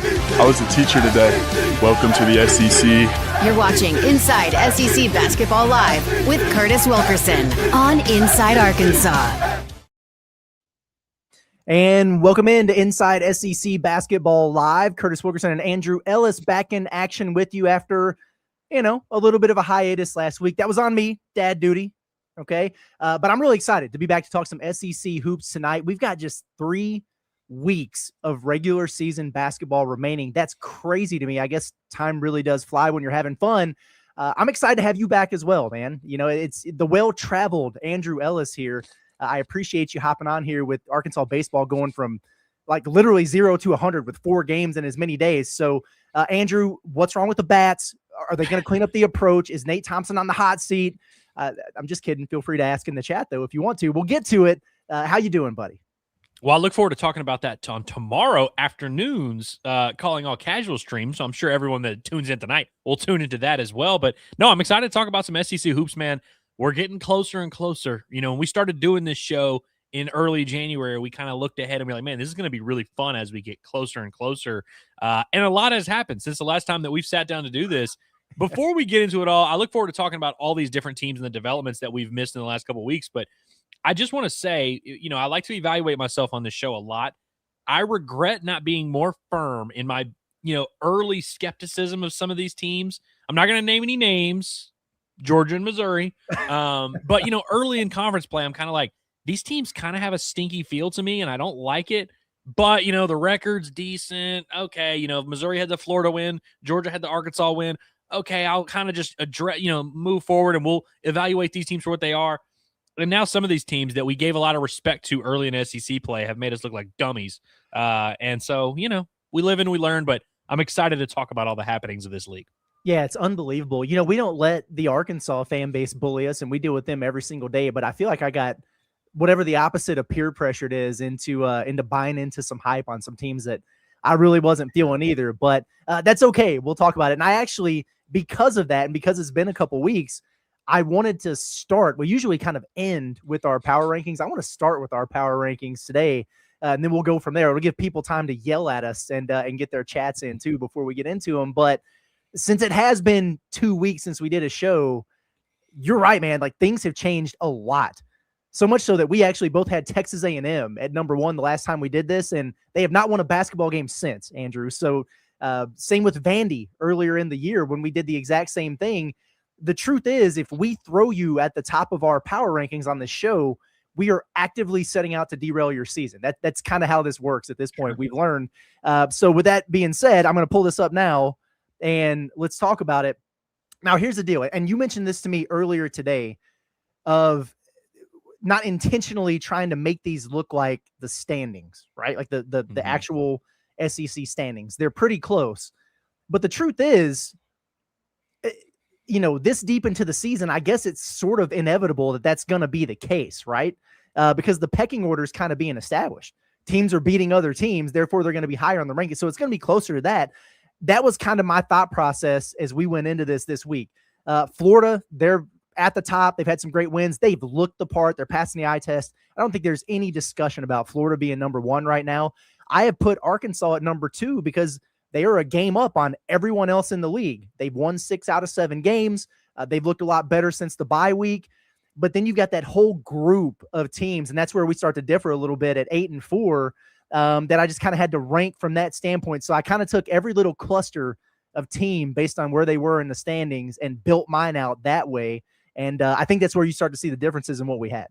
I was a teacher today. Welcome to the SEC. You're watching Inside SEC Basketball Live with Curtis Wilkerson on Inside Arkansas. And welcome into Inside SEC Basketball Live. Curtis Wilkerson and Andrew Ellis back in action with you after, a little bit of a hiatus last week. That was on me, dad duty, okay? But I'm really excited to be back to talk some SEC hoops tonight. We've got just 3 weeks of regular season basketball remaining. That's crazy to me. I guess time really does fly when you're having fun. I'm excited to have you back as well, man. It's the well-traveled Andrew Ellis here. I appreciate you hopping on here with Arkansas baseball going from like literally 0 to 100 with 4 games in as many days. So, Andrew, what's wrong with the bats? Are they going to clean up the approach? Is Nate Thompson on the hot seat? I'm just kidding. Feel free to ask in the chat, though, if you want to. We'll get to it. How you doing, buddy? Well, I look forward to talking about that on tomorrow afternoon's Calling All Casual stream. So I'm sure everyone that tunes in tonight will tune into that as well. But no, I'm excited to talk about some SEC hoops, man. We're getting closer and closer. When we started doing this show in early January, we kind of looked ahead and we're like, man, this is going to be really fun as we get closer and closer. And a lot has happened since the last time that we've sat down to do this. Before we get into it all, I look forward to talking about all these different teams and the developments that we've missed in the last couple of weeks. But I just want to say, I like to evaluate myself on this show a lot. I regret not being more firm in my, early skepticism of some of these teams. I'm not going to name any names, Georgia and Missouri. But, early in conference play, I'm kind of like, these teams kind of have a stinky feel to me, and I don't like it. But, the record's decent. Okay, Missouri had the Florida win. Georgia had the Arkansas win. Okay, I'll kind of just address, move forward, and we'll evaluate these teams for what they are. And now some of these teams that we gave a lot of respect to early in SEC play have made us look like dummies. And so, we live and we learn, but I'm excited to talk about all the happenings of this league. Yeah, it's unbelievable. We don't let the Arkansas fan base bully us, and we deal with them every single day. But I feel like I got whatever the opposite of peer pressured is into buying into some hype on some teams that I really wasn't feeling either. But that's okay. We'll talk about it. And I actually, because of that, and because it's been a couple weeks, I wanted to start. We usually kind of end with our power rankings. I want to start with our power rankings today, and then we'll go from there. It'll give people time to yell at us and get their chats in too before we get into them. But since it has been 2 weeks since we did a show, you're right, man. Like, things have changed a lot. So much so that we actually both had Texas A&M at number 1 the last time we did this, and they have not won a basketball game since, Andrew. So same with Vandy earlier in the year when we did the exact same thing. The truth is, if we throw you at the top of our power rankings on this show, we are actively setting out to derail your season. That's kind of how this works at this point. We've learned. So with that being said, I'm going to pull this up now, and let's talk about it. Now, here's the deal. And you mentioned this to me earlier today of not intentionally trying to make these look like the standings, right? Like the actual SEC standings. They're pretty close. But the truth is, this deep into the season, I guess it's sort of inevitable that that's going to be the case, right? Because the pecking order is kind of being established. Teams are beating other teams, therefore they're going to be higher on the rankings. So it's going to be closer to that. That was kind of my thought process as we went into this week. Florida, they're at the top. They've had some great wins. They've looked the part. They're passing the eye test. I don't think there's any discussion about Florida being number 1 right now. I have put Arkansas at number 2 because they are a game up on everyone else in the league. They've won 6 out of 7 games. They've looked a lot better since the bye week. But then you've got that whole group of teams, and that's where we start to differ a little bit at 8 and 4, that I just kind of had to rank from that standpoint. So I kind of took every little cluster of team based on where they were in the standings and built mine out that way. And I think that's where you start to see the differences in what we had.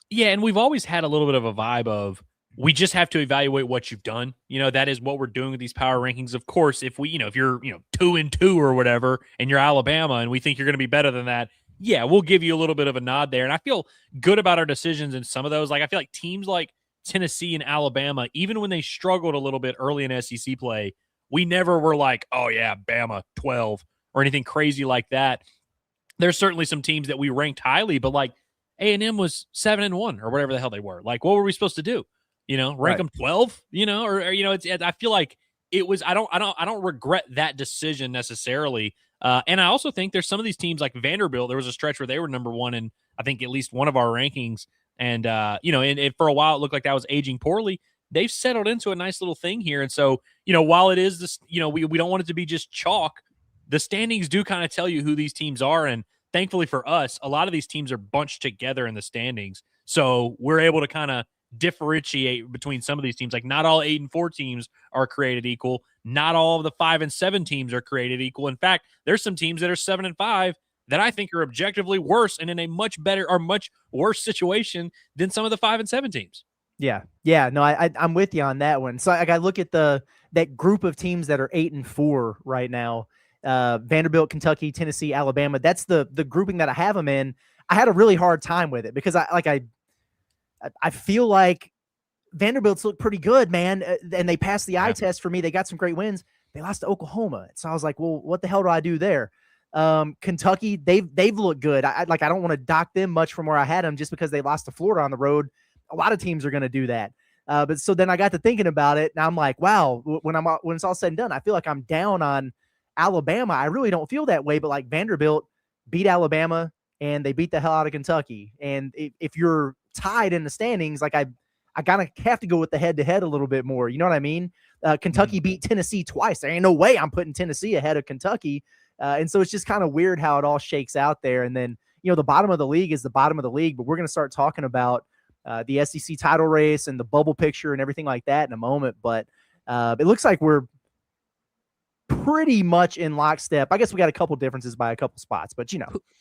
Yeah, and we've always had a little bit of a vibe of we just have to evaluate what you've done. That is what we're doing with these power rankings. Of course, if if you're 2 and 2 or whatever, and you're Alabama, and we think you're going to be better than that, yeah, we'll give you a little bit of a nod there. And I feel good about our decisions in some of those. Like, I feel like teams like Tennessee and Alabama, even when they struggled a little bit early in SEC play, we never were like, oh yeah, Bama 12 or anything crazy like that. There's certainly some teams that we ranked highly, but like A&M was 7-1 or whatever the hell they were. Like, what were we supposed to do? Rank them 12, it's, I feel like it was, I don't regret that decision necessarily. And I also think there's some of these teams like Vanderbilt, there was a stretch where they were number 1 in, I think, at least one of our rankings. And, and for a while, it looked like that was aging poorly. they've settled into a nice little thing here. And so, while it is this, we don't want it to be just chalk, the standings do kind of tell you who these teams are. And thankfully for us, a lot of these teams are bunched together in the standings. So we're able to kind of differentiate between some of these teams. Like not all 8-4 teams are created equal. Not all of the 5-7 teams are created equal. In fact, there's some teams that are 7-5 that I think are objectively worse and in a much better or much worse situation than some of the 5-7 teams. Yeah. No, I'm with you on that one. So I look at that group of teams that are 8-4 right now. Vanderbilt, Kentucky, Tennessee, Alabama. That's the grouping that I have them in. I had a really hard time with it because I feel like Vanderbilt's look pretty good, man. And they passed the eye test for me. They got some great wins. They lost to Oklahoma. So I was like, well, what the hell do I do there? Kentucky, they've looked good. I don't want to dock them much from where I had them just because they lost to Florida on the road. A lot of teams are going to do that. But so then I got to thinking about it, and I'm like, wow, when it's all said and done, I feel like I'm down on Alabama. I really don't feel that way, but like Vanderbilt beat Alabama and they beat the hell out of Kentucky. And if you're tied in the standings, like I kind of have to go with the head-to-head a little bit more. You know what I mean? Kentucky beat Tennessee twice. There ain't no way I'm putting Tennessee ahead of Kentucky. And so it's just kind of weird how it all shakes out there. And then, the bottom of the league is the bottom of the league, but we're going to start talking about the SEC title race and the bubble picture and everything like that in a moment. But it looks like we're pretty much in lockstep. I guess we got a couple differences by a couple spots, but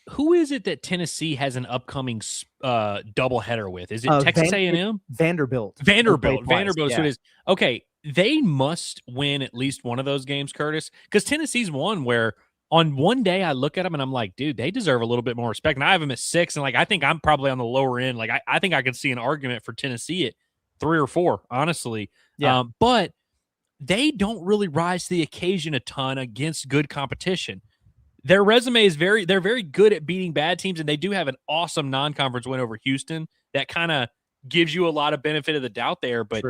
who is it that Tennessee has an upcoming doubleheader with? Is it Texas A&M? Vanderbilt. Vanderbilt is who it is. Okay, they must win at least one of those games, Curtis, because Tennessee's one where on one day I look at them and I'm like, dude, they deserve a little bit more respect. And I have them at 6, and like I think I'm probably on the lower end. Like I think I could see an argument for Tennessee at 3 or 4, honestly. Yeah. But they don't really rise to the occasion a ton against good competition. Their resume is they're very good at beating bad teams, and they do have an awesome non-conference win over Houston that kind of gives you a lot of benefit of the doubt there. But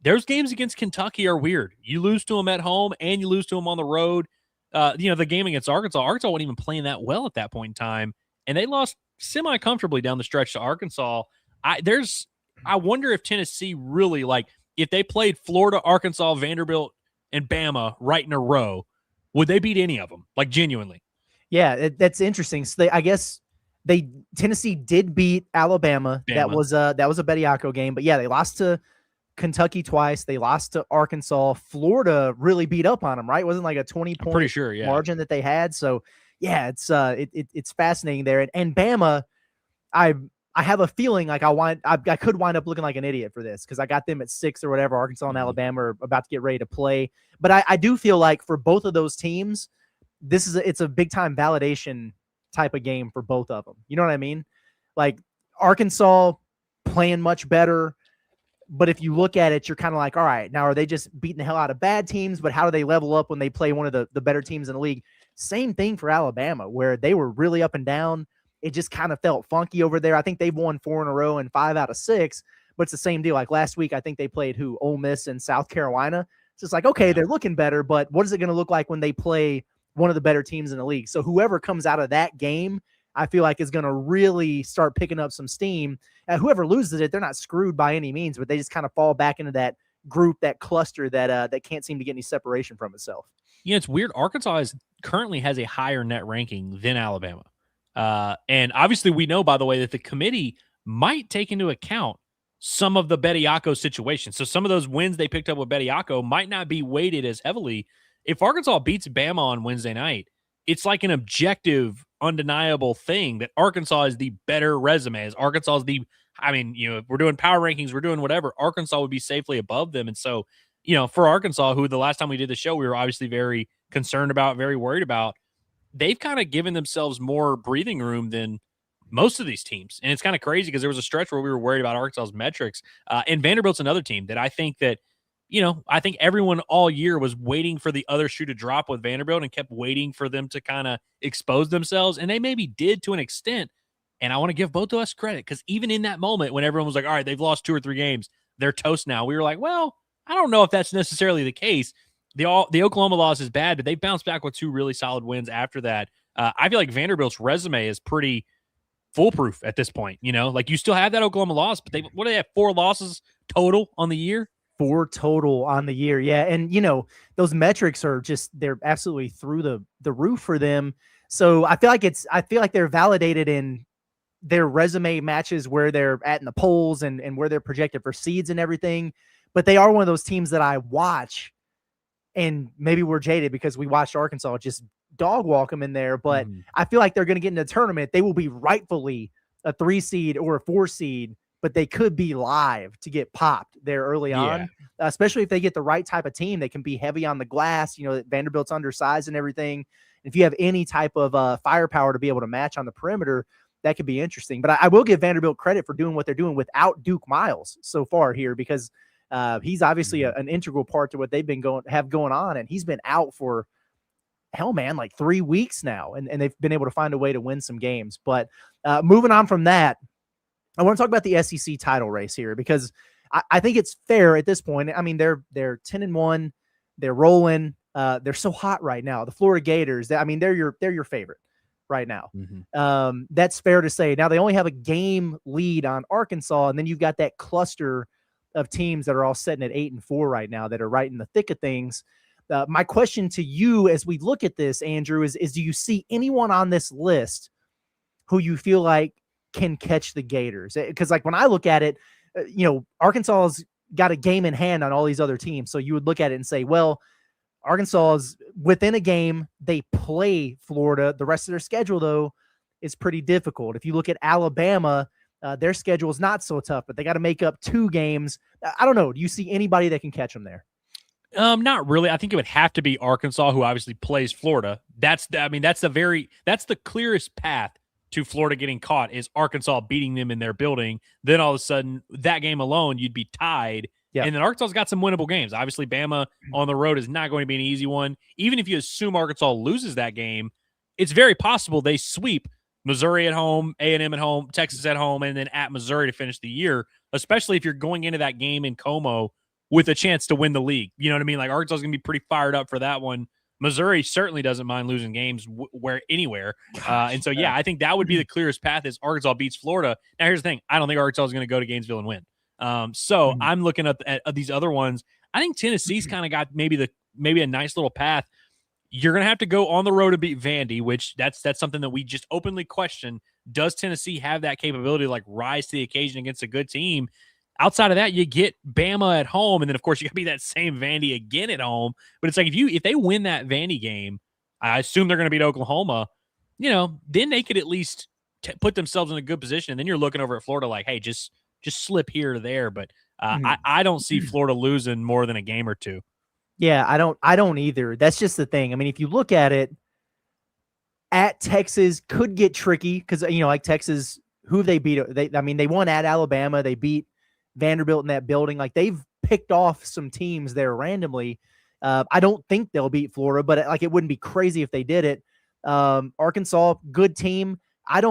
Those games against Kentucky are weird. You lose to them at home and you lose to them on the road. The game against Arkansas wasn't even playing that well at that point in time, and they lost semi-comfortably down the stretch to Arkansas. I wonder if Tennessee really, like, if they played Florida, Arkansas, Vanderbilt, and Bama right in a row, would they beat any of them? Like, genuinely? Yeah, that's interesting. So Tennessee did beat Alabama. That was a Bediako game, but yeah, they lost to Kentucky twice. They lost to Arkansas. Florida really beat up on them, right? It wasn't like a 20-point pretty sure, margin that they had. So yeah, it's fascinating there. And Bama, I have a feeling like I could wind up looking like an idiot for this because I got them at 6 or whatever. Arkansas and Alabama are about to get ready to play. But I do feel like for both of those teams, it's a big time validation type of game for both of them. You know what I mean? Like Arkansas playing much better. But if you look at it, you're kind of like, all right, now are they just beating the hell out of bad teams? But how do they level up when they play one of the better teams in the league? Same thing for Alabama, where they were really up and down. It just kind of felt funky over there. I think they've won 4 in a row and 5 out of 6, but it's the same deal. Like last week, I think they played Ole Miss and South Carolina. It's just like, okay, they're looking better, but what is it going to look like when they play one of the better teams in the league? So whoever comes out of that game, I feel like is going to really start picking up some steam. Whoever loses it, they're not screwed by any means, but they just kind of fall back into that group, that cluster that can't seem to get any separation from itself. Yeah, it's weird. Arkansas currently has a higher net ranking than Alabama. And obviously we know, by the way, that the committee might take into account some of the Bediako situation. So some of those wins they picked up with Bediako might not be weighted as heavily. If Arkansas beats Bama on Wednesday night, it's like an objective, undeniable thing that Arkansas is the better resume. If we're doing power rankings, we're doing whatever, Arkansas would be safely above them. And so, for Arkansas, who the last time we did the show, we were obviously very concerned about, very worried about, they've kind of given themselves more breathing room than most of these teams. And it's kind of crazy because there was a stretch where we were worried about Arkansas's metrics. And Vanderbilt's another team that I think everyone all year was waiting for the other shoe to drop with Vanderbilt and kept waiting for them to kind of expose themselves. And they maybe did to an extent. And I want to give both of us credit because even in that moment when everyone was like, all right, they've lost 2 or 3 games, they're toast now. We were like, well, I don't know if that's necessarily the case. The Oklahoma loss is bad, but they bounced back with 2 really solid wins after that. I feel like Vanderbilt's resume is pretty foolproof at this point. Like you still have that Oklahoma loss, but what do they have? 4 losses total on the year? 4 total on the year. Yeah. And, those metrics are they're absolutely through the roof for them. So I feel like they're validated in their resume matches where they're at in the polls and where they're projected for seeds and everything. But they are one of those teams that I watch, and maybe we're jaded because we watched Arkansas just dog walk them in there. But I feel like they're going to get into the tournament. They will be rightfully a 3 seed or a 4 seed, but they could be live to get popped there early on, especially if they get the right type of team. They can be heavy on the glass. Vanderbilt's undersized and everything. If you have any type of firepower to be able to match on the perimeter, that could be interesting. But I will give Vanderbilt credit for doing what they're doing without Duke Miles so far here, because he's obviously an integral part to what they've been going on, and he's been out for like 3 weeks now, and they've been able to find a way to win some games. But moving on from that, I want to talk about the SEC title race here, because I think it's fair at this point. I mean, they're 10-1, they're rolling. They're so hot right now. The Florida Gators, they're your favorite right now. That's fair to say. Now they only have a game lead on Arkansas, and then you've got that cluster of teams that are all sitting at 8-4 right now that are right in the thick of things. My question to you as we look at this, Andrew, is do you see anyone on this list who you feel like can catch the Gators? Because like when I look at it, Arkansas's got a game in hand on all these other teams. So you would look at it and say, well, Arkansas is within a game. They play Florida. The rest of their schedule, though, is pretty difficult. If you look at Alabama, their schedule is not so tough, but they got to make up 2 games. I don't know. Do you see anybody that can catch them there? Not really. I think it would have to be Arkansas, who obviously plays Florida. That's the clearest path to Florida getting caught, is Arkansas beating them in their building. Then all of a sudden, that game alone, you'd be tied. Yep. And then Arkansas's got some winnable games. Obviously, Bama on the road is not going to be an easy one. Even if you assume Arkansas loses that game, it's very possible they sweep Missouri at home, A&M at home, Texas at home, and then at Missouri to finish the year, especially if you're going into that game in Como with a chance to win the league. You know what I mean? Like, Arkansas is going to be pretty fired up for that one. Missouri certainly doesn't mind losing games anywhere. And so, I think that would be the clearest path, is Arkansas beats Florida. Now, here's the thing. I don't think Arkansas is going to go to Gainesville and win. I'm looking at these other ones. I think Tennessee's kind of got maybe a nice little path. You're going to have to go on the road to beat Vandy, which that's something that we just openly question. Does Tennessee have that capability to like rise to the occasion against a good team? Outside of that, you get Bama at home, and then of course you got to be that same Vandy again at home. But it's like if they win that Vandy game, I assume they're going to beat Oklahoma. Then they could at least put themselves in a good position. And then you're looking over at Florida like, hey, just slip here or there. But I don't see Florida losing more than a game or 2. Yeah, I don't either. That's just the thing. I mean, if you look at it, at Texas could get tricky because, like Texas, who they beat, they won at Alabama. They beat Vanderbilt in that building. Like, they've picked off some teams there randomly. I don't think they'll beat Florida, but like, it wouldn't be crazy if they did it. Arkansas, good team. I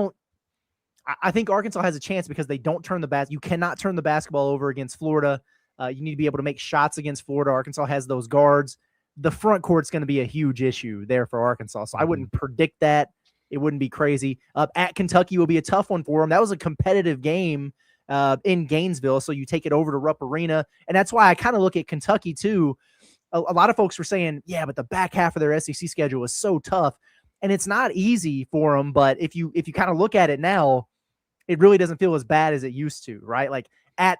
think Arkansas has a chance because they don't turn you cannot turn the basketball over against Florida. You need to be able to make shots against Florida. Arkansas has those guards. The front court's going to be a huge issue there for Arkansas. So I wouldn't predict that. It wouldn't be crazy. At Kentucky will be a tough one for them. That was a competitive game in Gainesville. So you take it over to Rupp Arena. And that's why I kind of look at Kentucky too. A lot of folks were saying, yeah, but the back half of their SEC schedule is so tough. And it's not easy for them. But if you kind of look at it now, it really doesn't feel as bad as it used to, right? Like at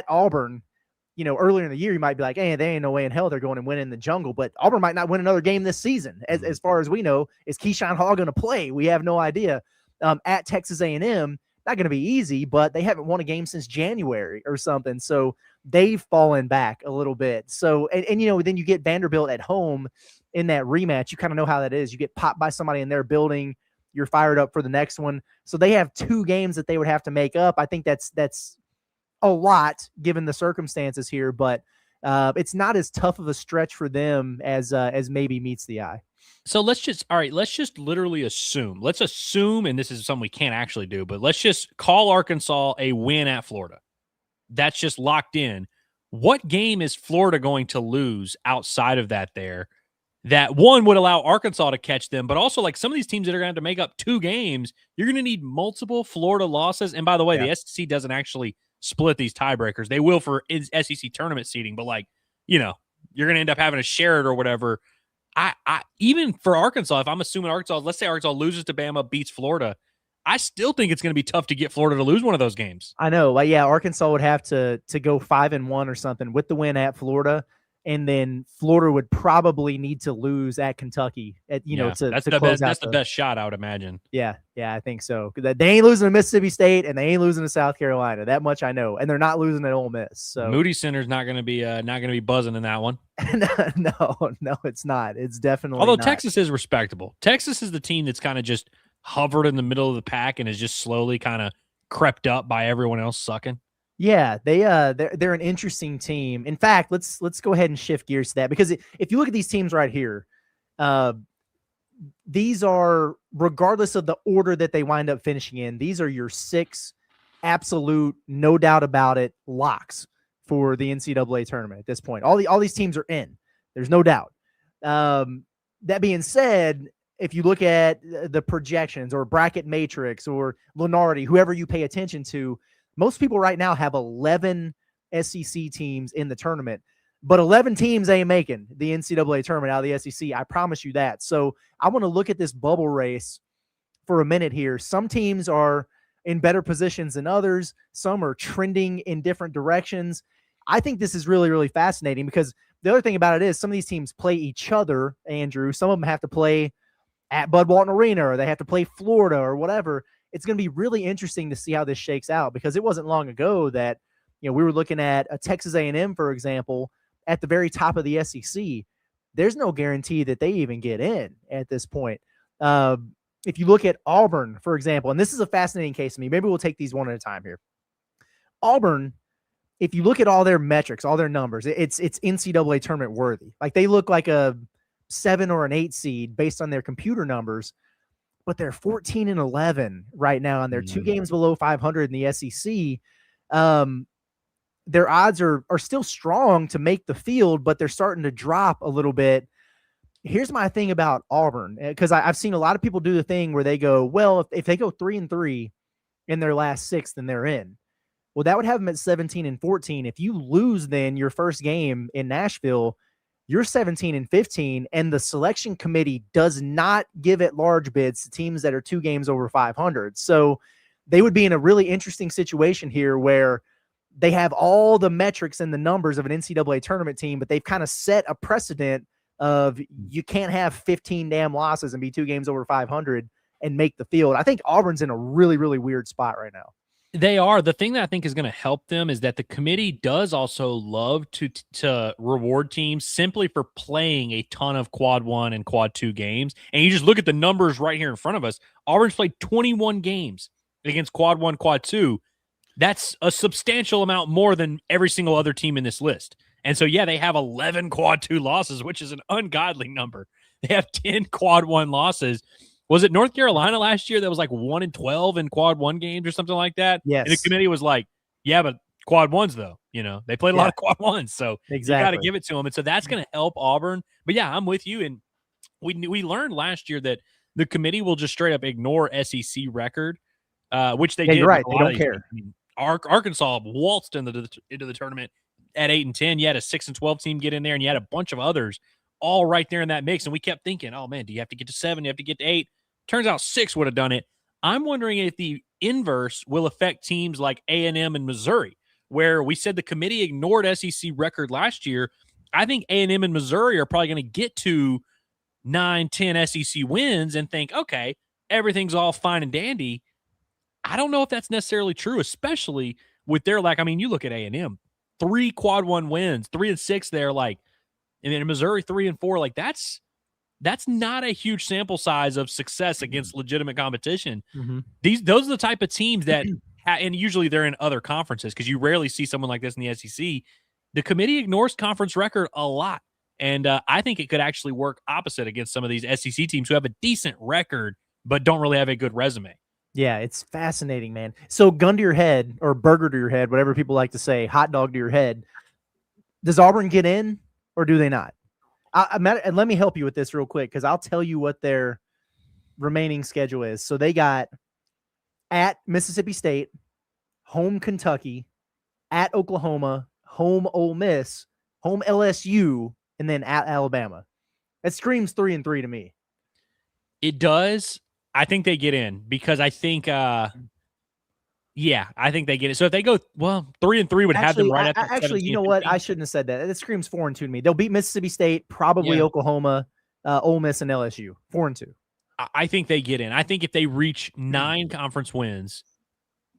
Auburn, earlier in the year, you might be like, hey, there ain't no way in hell they're going and winning the jungle. But Auburn might not win another game this season. As far as we know, is Keyshawn Hall going to play? We have no idea. At Texas A&M, not going to be easy, but they haven't won a game since January or something. So they've fallen back a little bit. So, and then you get Vanderbilt at home in that rematch. You kind of know how that is. You get popped by somebody in their building. You're fired up for the next one. So they have 2 games that they would have to make up. I think that's a lot given the circumstances here, but it's not as tough of a stretch for them as maybe meets the eye. So let's just literally assume. Let's assume, and this is something we can't actually do, but let's just call Arkansas a win at Florida. That's just locked in. What game is Florida going to lose outside of that there? That one would allow Arkansas to catch them, but also like some of these teams that are going to have to make up 2 games, you're going to need multiple Florida losses. And by the way, the SEC doesn't actually split these tiebreakers. They will for SEC tournament seeding, but like, you know, you're going to end up having to share it or whatever. I even for Arkansas, if I'm assuming Arkansas, let's say Arkansas loses to Bama, beats Florida, I still think it's going to be tough to get Florida to lose one of those games. I know. Like, yeah, Arkansas would have to go 5-1 or something with the win at Florida, and then Florida would probably need to lose at Kentucky. That's the best shot, I would imagine. Yeah, I think so. They ain't losing to Mississippi State, and they ain't losing to South Carolina. That much I know, and they're not losing at Ole Miss. So Moody Center's not going to be buzzing in that one. No, it's not. It's definitely. Although not. Texas is respectable. Texas is the team that's kind of just hovered in the middle of the pack and is just slowly kind of crept up by everyone else sucking. Yeah, they're an interesting team. In fact, let's go ahead and shift gears to that, because if you look at these teams right here, these are, regardless of the order that they wind up finishing in, these are your 6 absolute, no doubt about it, locks for the NCAA tournament at this point. All these teams are in. There's no doubt. That being said, if you look at the projections or bracket matrix or Lenardi, whoever you pay attention to, most people right now have 11 SEC teams in the tournament, but 11 teams ain't making the NCAA tournament out of the SEC. I promise you that. So I want to look at this bubble race for a minute here. Some teams are in better positions than others. Some are trending in different directions. I think this is really, really fascinating, because the other thing about it is some of these teams play each other, Andrew. Some of them have to play at Bud Walton Arena, or they have to play Florida or whatever. It's going to be really interesting to see how this shakes out, because it wasn't long ago that, we were looking at a Texas A&M, for example, at the very top of the SEC. There's no guarantee that they even get in at this point. If you look at Auburn, for example, and this is a fascinating case to me, maybe we'll take these one at a time here. Auburn, if you look at all their metrics, all their numbers, it's NCAA tournament worthy. Like, they look like a 7 or an 8 seed based on their computer numbers, but they're 14-11 right now, and they're 2 games below 500 in the SEC. Their odds are still strong to make the field, but they're starting to drop a little bit. Here's my thing about Auburn, because I've seen a lot of people do the thing where they go, well, if they go 3-3 in their last 6, then they're in. Well, that would have them at 17-14. If you lose then your first game in Nashville, you're 17-15, and the selection committee does not give at large bids to teams that are 2 games over 500. So they would be in a really interesting situation here, where they have all the metrics and the numbers of an NCAA tournament team, but they've kind of set a precedent of you can't have 15 damn losses and be 2 games over 500 and make the field. I think Auburn's in a really, really weird spot right now. They are. The thing that I think is going to help them is that the committee does also love to reward teams simply for playing a ton of quad 1 and quad 2 games. And you just look at the numbers right here in front of us. Auburn's played 21 games against quad 1, quad 2. That's a substantial amount more than every single other team in this list. And so, yeah, they have 11 quad 2 losses, which is an ungodly number. They have 10 quad 1 losses. Was it North Carolina last year that was like 1-12 in quad 1 games or something like that? Yes. And the committee was like, yeah, but quad 1s though, they played a lot of quad 1s. So exactly. You got to give it to them. And so that's going to help Auburn. But yeah, I'm with you. And we learned last year that the committee will just straight up ignore SEC record, which they did. You're right. They don't care. I mean, Arkansas waltzed into the tournament at 8-10. You had a 6-12 team get in there, and you had a bunch of others all right there in that mix. And we kept thinking, oh man, do you have to get to 7? You have to get to 8. Turns out 6 would have done it. I'm wondering if the inverse will affect teams like A&M and Missouri, where we said the committee ignored SEC record last year. I think A&M and Missouri are probably going to get to 9-10 SEC wins and think, okay, everything's all fine and dandy. I don't know if that's necessarily true, especially with their lack. I mean, you look at A&M, 3 quad 1 wins, 3-6 there, and then Missouri 3-4. Like, that's not a huge sample size of success against legitimate competition. Mm-hmm. Those are the type of teams that, and usually they're in other conferences, because you rarely see someone like this in the SEC. The committee ignores conference record a lot, and I think it could actually work opposite against some of these SEC teams who have a decent record but don't really have a good resume. Yeah, it's fascinating, man. So gun to your head, or burger to your head, whatever people like to say, hot dog to your head. Does Auburn get in, or do they not? And let me help you with this real quick, because I'll tell you what their remaining schedule is. So they got at Mississippi State, home Kentucky, at Oklahoma, home Ole Miss, home LSU, and then at Alabama. That screams 3-3 to me. It does. I think they get in because I think I think they get it. So if they go 3-3 would have them right at the actually, 17, you know what? 15. I shouldn't have said that. It screams 4-2 to me. They'll beat Mississippi State, probably Oklahoma, Ole Miss, and LSU. 4-2. I think they get in. I think if they reach 9 conference wins,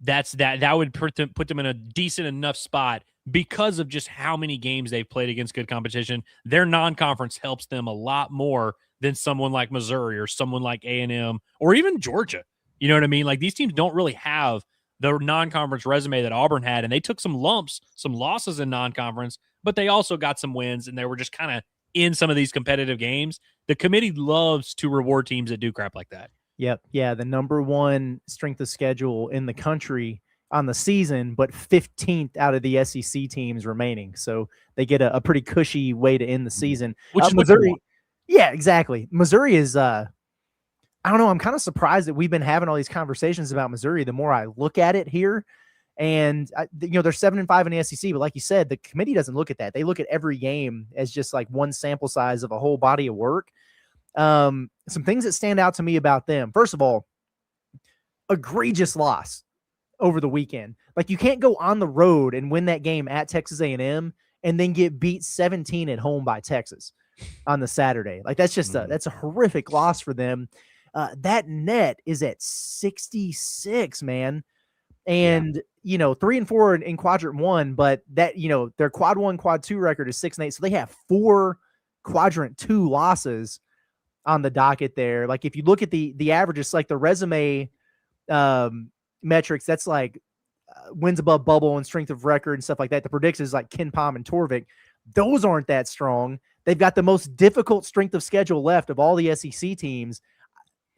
that would put them in a decent enough spot because of just how many games they've played against good competition. Their non-conference helps them a lot more than someone like Missouri or someone like A&M or even Georgia. You know what I mean? Like, these teams don't really have the non-conference resume that Auburn had, and they took some losses in non-conference, but they also got some wins, and they were just kind of in some of these competitive games. The committee loves to reward teams that do crap like that. Yep. Yeah. The number 1 strength of schedule in the country on the season, but 15th out of the SEC teams remaining. So they get a pretty cushy way to end the season. Which is Missouri. Yeah, exactly. Missouri is, I don't know. I'm kind of surprised that we've been having all these conversations about Missouri. The more I look at it here, and they're 7-5 in the SEC, but like you said, the committee doesn't look at that. They look at every game as just like one sample size of a whole body of work. Some things that stand out to me about them. First of all, egregious loss over the weekend. Like, you can't go on the road and win that game at Texas A&M and then get beat 17 at home by Texas on the Saturday. Like, that's just that's a horrific loss for them. That net is at 66, man. And, 3-4 in quadrant 1, but that, their quad 1, quad 2 record is 6-8. So they have 4 quadrant 2 losses on the docket there. Like, if you look at the averages, like the resume metrics, that's like wins above bubble and strength of record and stuff like that. The predictions like Ken Pom and Torvik, those aren't that strong. They've got the most difficult strength of schedule left of all the SEC teams.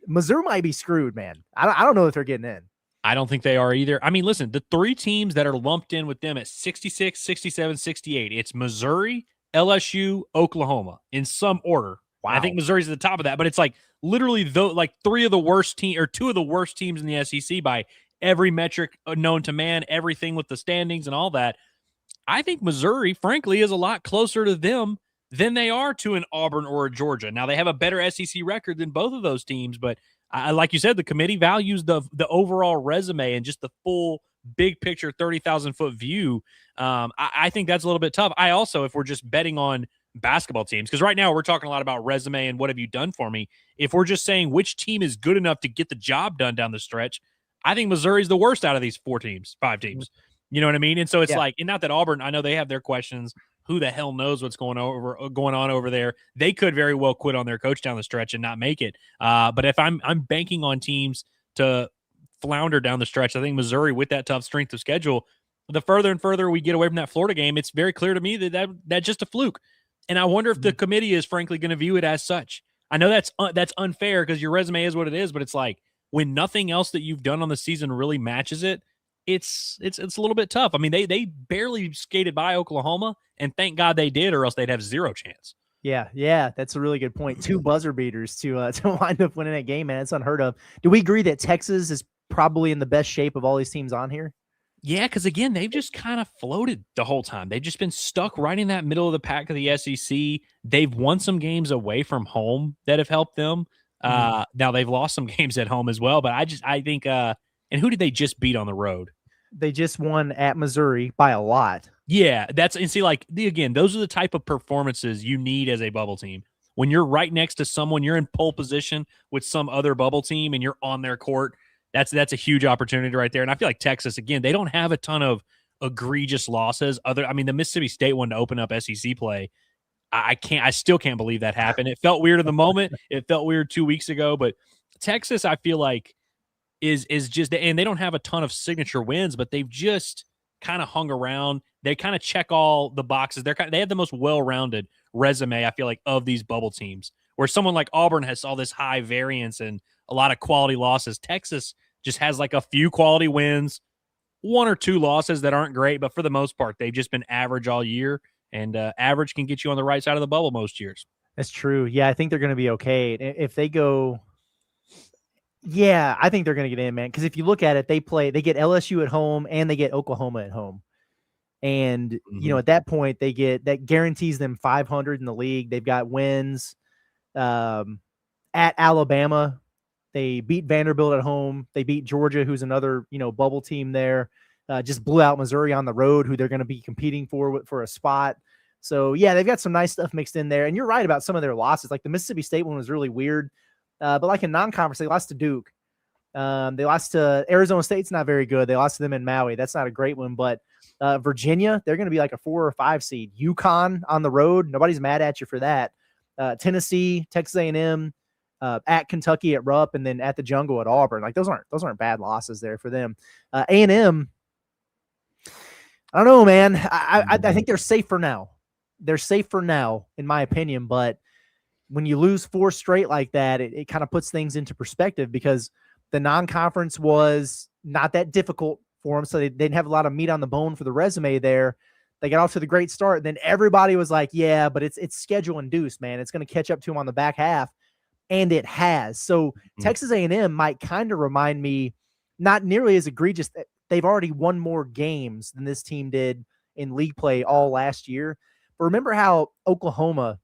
Missouri might be screwed, man. I don't know if they're getting in. I don't think they are either. I mean, listen, the 3 teams that are lumped in with them at 66, 67, 68, it's Missouri, LSU, Oklahoma in some order. Wow. I think Missouri's at the top of that, but it's like literally 3 of the worst team or 2 of the worst teams in the SEC by every metric known to man, everything with the standings and all that. I think Missouri, frankly, is a lot closer to them than they are to an Auburn or a Georgia. Now, they have a better SEC record than both of those teams, but like you said, the committee values the overall resume and just the full big picture 30,000-foot view. I think that's a little bit tough. I also, if we're just betting on basketball teams, because right now we're talking a lot about resume and what have you done for me. If we're just saying which team is good enough to get the job done down the stretch, I think Missouri's the worst out of these 5 teams. You know what I mean? And so it's like, and not that Auburn, I know they have their questions. Who the hell knows what's going on over there? They could very well quit on their coach down the stretch and not make it. But if I'm banking on teams to flounder down the stretch, I think Missouri, with that tough strength of schedule, the further and further we get away from that Florida game, it's very clear to me that's just a fluke. And I wonder if the committee is frankly going to view it as such. I know that's unfair because your resume is what it is, but it's like when nothing else that you've done on the season really matches it, it's a little bit tough. I mean, they barely skated by Oklahoma, and thank God they did, or else they'd have zero chance. Yeah, that's a really good point. 2 buzzer beaters to wind up winning that game, man. It's unheard of. Do we agree that Texas is probably in the best shape of all these teams on here? Yeah, because again, they've just kind of floated the whole time. They've just been stuck right in that middle of the pack of the SEC. They've won some games away from home that have helped them. Now they've lost some games at home as well, but I think and who did they just beat on the road? They just won at Missouri by a lot. Yeah, again, those are the type of performances you need as a bubble team. When you're right next to someone, you're in pole position with some other bubble team and you're on their court. That's a huge opportunity right there. And I feel like Texas, again, they don't have a ton of egregious losses. The Mississippi State one to open up SEC play. I still can't believe that happened. It felt weird in the moment. It felt weird 2 weeks ago, but Texas, I feel like is just, and they don't have a ton of signature wins, but they've just kind of hung around. They kind of check all the boxes. They have the most well-rounded resume, I feel like, of these bubble teams, where someone like Auburn has all this high variance and a lot of quality losses. Texas just has like a few quality wins, 1 or 2 losses that aren't great, but for the most part, they've just been average all year, and average can get you on the right side of the bubble most years. That's true. Yeah, I think they're going to be okay. If they go... Yeah, I think they're going to get in, man. Because if you look at it, they get LSU at home and they get Oklahoma at home. And, at that point that guarantees them 500 in the league. They've got wins at Alabama. They beat Vanderbilt at home. They beat Georgia, who's another, bubble team there. Just blew out Missouri on the road, who they're going to be competing for a spot. So, yeah, they've got some nice stuff mixed in there. And you're right about some of their losses. Like the Mississippi State one was really weird. But like in non-conference, they lost to Duke. They lost to Arizona State's not very good. They lost to them in Maui. That's not a great one. But Virginia, they're going to be like a 4 or 5 seed. UConn on the road, nobody's mad at you for that. Tennessee, Texas A&M, at Kentucky at Rupp, and then at the Jungle at Auburn. Like those aren't bad losses there for them. A&M, I don't know, man. I think they're safe for now. They're safe for now, in my opinion. But when you lose 4 straight like that, it kind of puts things into perspective, because the non-conference was not that difficult for them, so they didn't have a lot of meat on the bone for the resume there. They got off to the great start. Then everybody was like, yeah, but it's schedule induced, man. It's going to catch up to them on the back half. And it has. So Texas A&M might kind of remind me, not nearly as egregious. They've already won more games than this team did in league play all last year. But remember how Oklahoma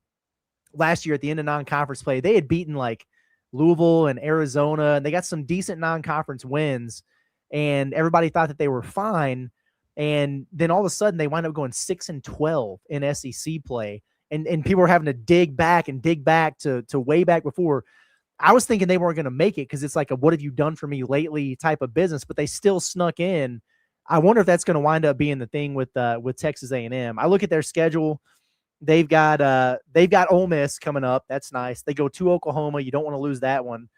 last year at the end of non-conference play, they had beaten like Louisville and Arizona, and they got some decent non-conference wins, and everybody thought that they were fine. And then all of a sudden they wind up going 6-12 in SEC play. And people were having to dig back to way back before. I was thinking they weren't going to make it, because it's like a what have you done for me lately type of business, but they still snuck in. I wonder if that's going to wind up being the thing with Texas A&M. I look at their schedule. They've got Ole Miss coming up. That's nice. They go to Oklahoma. You don't want to lose that one.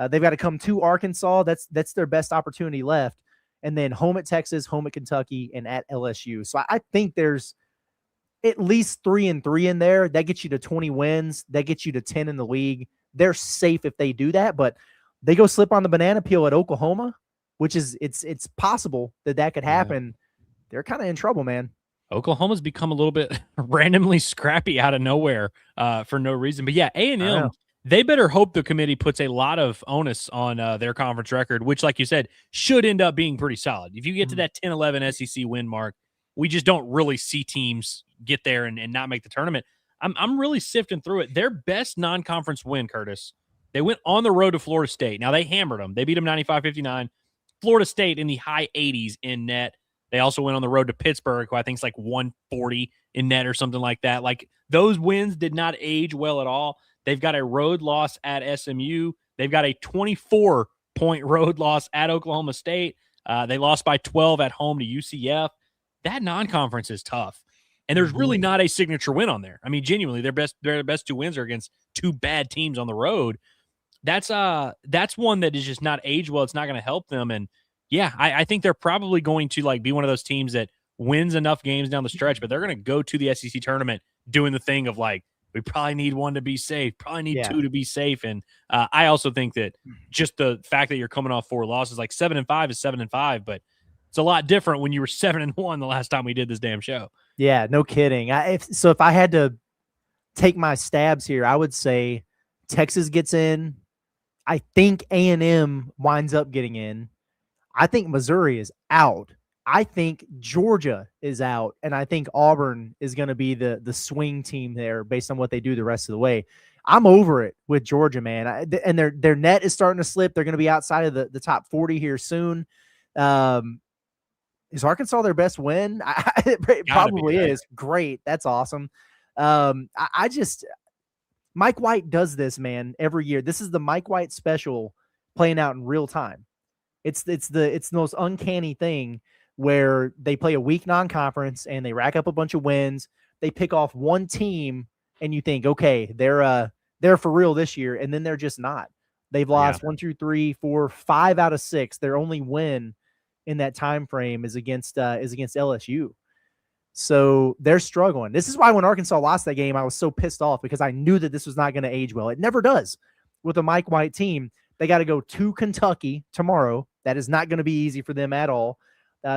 They've got to come to Arkansas. That's their best opportunity left. And then home at Texas, home at Kentucky, and at LSU. So I think there's at least 3-3 in there. That gets you to 20 wins. That gets you to 10 in the league. They're safe if they do that, but they go slip on the banana peel at Oklahoma, which is it's possible that could happen. Yeah. They're kind of in trouble, man. Oklahoma's become a little bit randomly scrappy out of nowhere for no reason. But yeah, A&M, they better hope the committee puts a lot of onus on their conference record, which, like you said, should end up being pretty solid. If you get to that 10-11 SEC win mark, we just don't really see teams get there and not make the tournament. I'm really sifting through it. Their best non-conference win, Curtis, they went on the road to Florida State. Now, they hammered them. They beat them 95-59. Florida State in the high 80s in net. They also went on the road to Pittsburgh, who I think is like 140 in net or something like that. Like, those wins did not age well at all. They've got a road loss at SMU. They've got a 24-point road loss at Oklahoma State. They lost by 12 at home to UCF. That non-conference is tough. And there's really not a signature win on there. I mean, genuinely, their best 2 wins are against 2 bad teams on the road. That's one that is just not aged well. It's not going to help them. And yeah, I think they're probably going to like be one of those teams that wins enough games down the stretch, but they're going to go to the SEC tournament doing the thing of like, we probably need 1 to be safe, probably need 2 to be safe. And I also think that just the fact that you're coming off 4 losses, like 7-5 is 7-5, but it's a lot different when you were 7-1 the last time we did this damn show. Yeah, no kidding. If I had to take my stabs here, I would say Texas gets in. I think A&M winds up getting in. I think Missouri is out. I think Georgia is out, and I think Auburn is going to be the swing team there based on what they do the rest of the way. I'm over it with Georgia, man. And their net is starting to slip. They're going to be outside of the top 40 here soon. Is Arkansas their best win? It probably is. Great. That's awesome. Mike White does this, man, every year. This is the Mike White special playing out in real time. It's the most uncanny thing where they play a weak non-conference and they rack up a bunch of wins. They pick off one team and you think, okay, they're for real this year. And then they're just not. They've lost 1, 2, 3, 4, 5 out of 6. Their only win in that time frame is against LSU. So they're struggling. This is why when Arkansas lost that game, I was so pissed off, because I knew that this was not going to age well. It never does with a Mike White team. They got to go to Kentucky tomorrow. That is not going to be easy for them at all.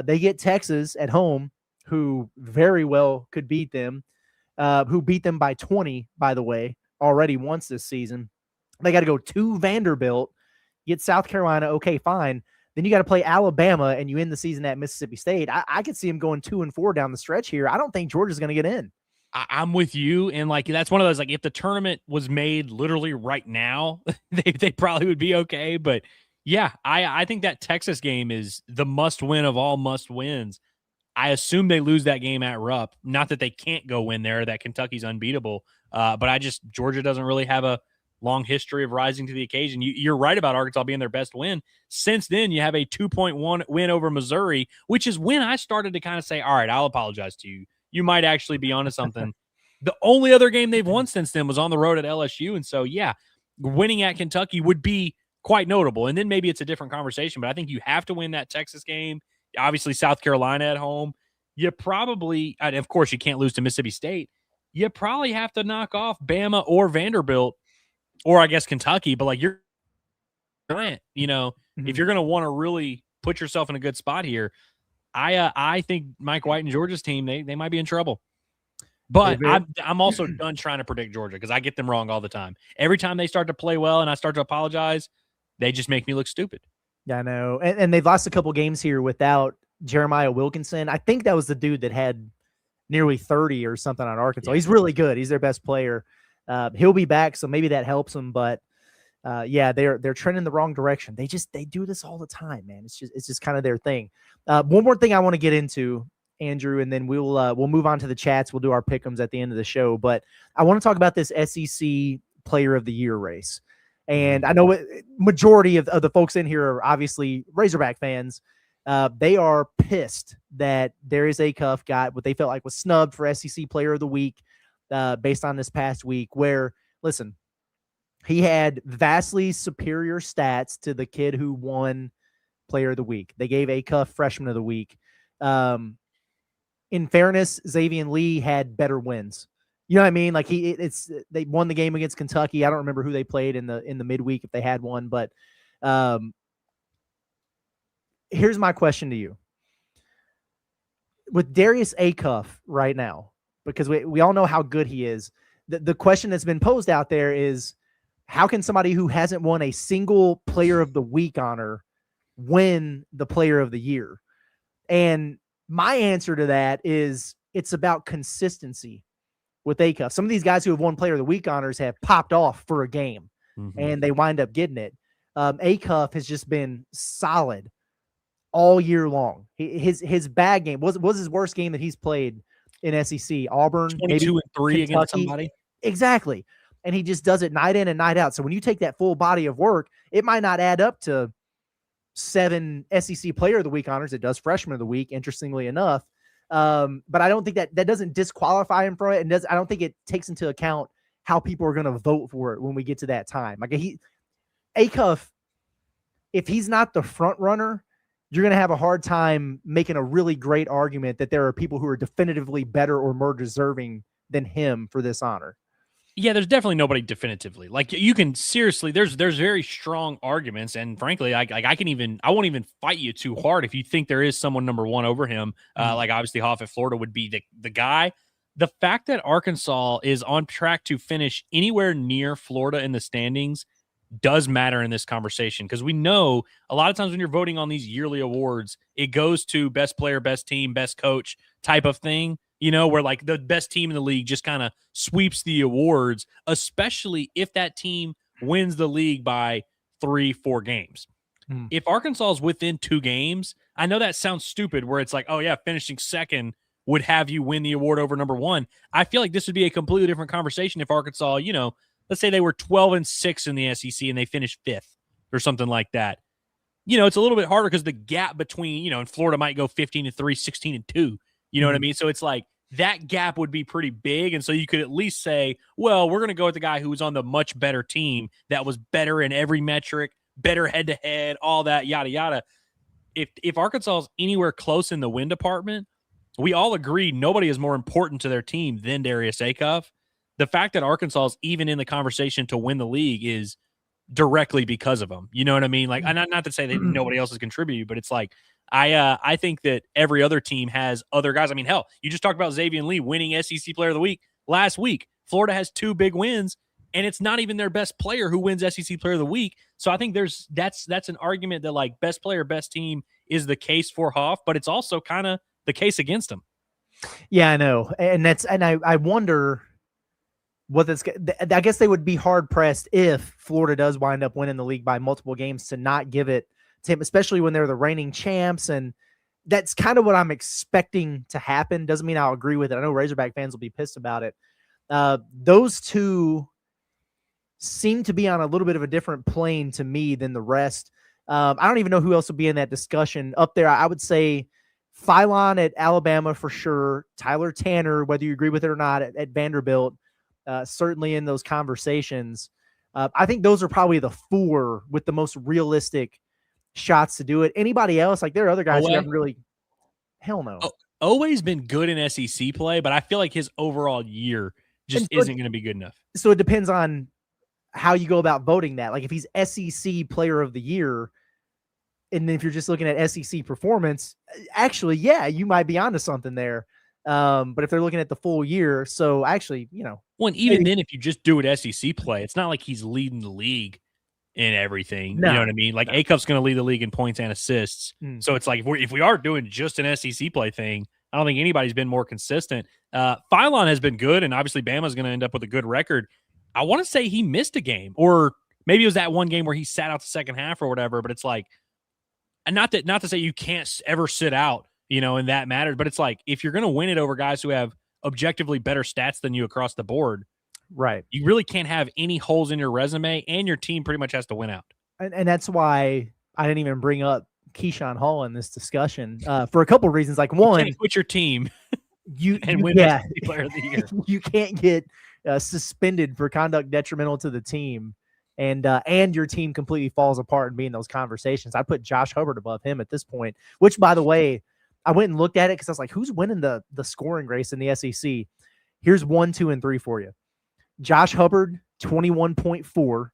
They get Texas at home, who very well could beat them, who beat them by 20, by the way, already once this season. They got to go to Vanderbilt, get South Carolina. Okay, fine. Then you got to play Alabama, and you end the season at Mississippi State. I could see them going 2-4 down the stretch here. I don't think Georgia's going to get in. I'm with you. And like, that's one of those, like, if the tournament was made literally right now, they probably would be okay. But yeah, I think that Texas game is the must win of all must wins. I assume they lose that game at Rupp. Not that they can't go win there, that Kentucky's unbeatable. But Georgia doesn't really have a long history of rising to the occasion. You're right about Arkansas being their best win. Since then, you have a 2-point win over Missouri, which is when I started to kind of say, all right, I'll apologize to you. You might actually be onto something. The only other game they've won since then was on the road at LSU. And so, yeah, winning at Kentucky would be quite notable. And then maybe it's a different conversation, but I think you have to win that Texas game. Obviously, South Carolina at home. You probably, and of course, you can't lose to Mississippi State. You probably have to knock off Bama or Vanderbilt, or I guess Kentucky. But like, if you're going to want to really put yourself in a good spot here, I think Mike White and Georgia's team, they might be in trouble. But I'm also done trying to predict Georgia because I get them wrong all the time. Every time they start to play well and I start to apologize, they just make me look stupid. Yeah, I know. And they've lost a couple games here without Jeremiah Wilkinson. I think that was the dude that had nearly 30 or something on Arkansas. Yeah. He's really good. He's their best player. He'll be back, so maybe that helps him. But yeah, they're trending the wrong direction. They do this all the time, man. It's just kind of their thing. One more thing I want to get into, Andrew, and then we'll move on to the chats. We'll do our pick'ems at the end of the show. But I want to talk about this SEC Player of the Year race. And I know majority of the folks in here are obviously Razorback fans. They are pissed that Darius Acuff got what they felt like was snubbed for SEC Player of the Week based on this past week where, listen, he had vastly superior stats to the kid who won Player of the Week. They gave Acuff Freshman of the Week. In fairness, Xavier Lee had better wins. You know what I mean? Like they won the game against Kentucky. I don't remember who they played in the midweek if they had one, but here's my question to you. With Darius Acuff right now, because we all know how good he is, the question that's been posed out there is, how can somebody who hasn't won a single Player of the Week honor win the Player of the Year? And my answer to that is it's about consistency with Acuff. Some of these guys who have won Player of the Week honors have popped off for a game and they wind up getting it. Acuff has just been solid all year long. His bad game was his worst game that he's played in SEC. Auburn, 22-3 against somebody. Exactly. And he just does it night in and night out. So when you take that full body of work, it might not add up to 7 SEC Player of the Week honors. It does Freshman of the Week, interestingly enough. But I don't think that doesn't disqualify him from it. And I don't think it takes into account how people are going to vote for it when we get to that time. Like Acuff, if he's not the front runner, you're going to have a hard time making a really great argument that there are people who are definitively better or more deserving than him for this honor. Yeah, there's definitely nobody definitively. Like, you can seriously, there's very strong arguments, and frankly, I won't even fight you too hard if you think there is someone number one over him. Like obviously Hoff at Florida would be the guy. The fact that Arkansas is on track to finish anywhere near Florida in the standings does matter in this conversation, because we know a lot of times when you're voting on these yearly awards, it goes to best player, best team, best coach type of thing. You know, where like the best team in the league just kind of sweeps the awards, especially if that team wins the league by 3-4 games. If Arkansas is within 2 games, I know that sounds stupid where it's like, oh yeah, finishing second would have you win the award over number one. I feel like this would be a completely different conversation if Arkansas, you know, let's say they were 12-6 in the SEC and they finished 5th or something like that. You know, it's a little bit harder because the gap between, you know, and Florida might go 15-3, 16-2. You know what I mean? So it's like, that gap would be pretty big. And so you could at least say, well, we're going to go with the guy who was on the much better team that was better in every metric, better head-to-head, all that, yada, yada. If Arkansas is anywhere close in the win department, we all agree nobody is more important to their team than Darius Acuff. The fact that Arkansas is even in the conversation to win the league is directly because of him. You know what I mean? Like, not to say that nobody else has contributed, but it's like, I think that every other team has other guys. I mean, hell, you just talked about Xavier Lee winning SEC Player of the Week last week. Florida has 2 big wins. and it's not even their best player who wins SEC Player of the Week. So I think that's an argument that like best player, best team is the case for Hoff, but it's also kind of the case against him. Yeah, I know. And I wonder what that's, I guess they would be hard pressed if Florida does wind up winning the league by multiple games to not give it to him, especially when they're the reigning champs. And that's kind of what I'm expecting to happen. Doesn't mean I'll agree with it. I know Razorback fans will be pissed about it. Those two seem to be on a little bit of a different plane to me than the rest. I don't even know who else would be in that discussion up there. I would say Philon at Alabama for sure. Tyler Tanner, whether you agree with it or not, at Vanderbilt, certainly in those conversations. I think those are probably the four with the most realistic shots to do it. Anybody else? Like there are other guys who haven't really. Hell no. Always been good in SEC play, but I feel like his overall year just isn't going to be good enough. So it depends on how you go about voting that. Like if he's SEC Player of the Year, and then if you're just looking at SEC performance, actually, yeah, you might be onto something there. But if they're looking at the full year, so actually, well, and even then, if you just do it SEC play, it's not like he's leading the league in everything. No, you know what I mean? Like Acup's going to lead the league in points and assists. So it's like if we are doing just an SEC play thing, I don't think anybody's been more consistent. Philon has been good, and obviously Bama's going to end up with a good record. I want to say he missed a game, or maybe it was that one game where he sat out the second half or whatever. But it's like, and not to say you can't ever sit out, and that matters. But it's like if you're going to win it over guys who have objectively better stats than you across the board, right? You really can't have any holes in your resume, and your team pretty much has to win out. And that's why I didn't even bring up Keyshawn Hall in this discussion for a couple of reasons. Like one, you can't quit your team, and win SEC Player of the Year. You can't get suspended for conduct detrimental to the team, and your team completely falls apart and be in those conversations. I put Josh Hubbard above him at this point. Which, by the way, I went and looked at it because I was like, "Who's winning the scoring race in the SEC?" Here's 1, 2, and 3 for you. Josh Hubbard, 21.4.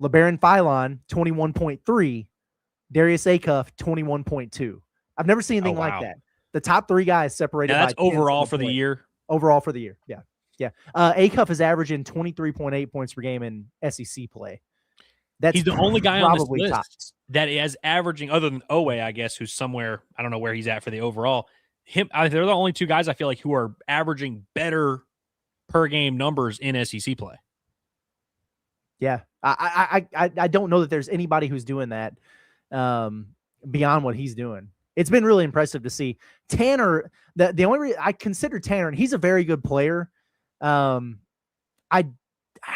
LeBaron Philon, 21.3. Darius Acuff, 21.2. I've never seen anything like that. The top three guys separated. That's overall for the year. Overall for the year, yeah. Acuff is averaging 23.8 points per game in SEC play. He's the only guy on this list that is averaging, other than Owe, I guess, who's somewhere. I don't know where he's at for the overall. They're the only two guys I feel like who are averaging better per game numbers in SEC play. Yeah, I don't know that there's anybody who's doing that beyond what he's doing. It's been really impressive to see. Tanner, the only reason I consider Tanner, and he's a very good player. I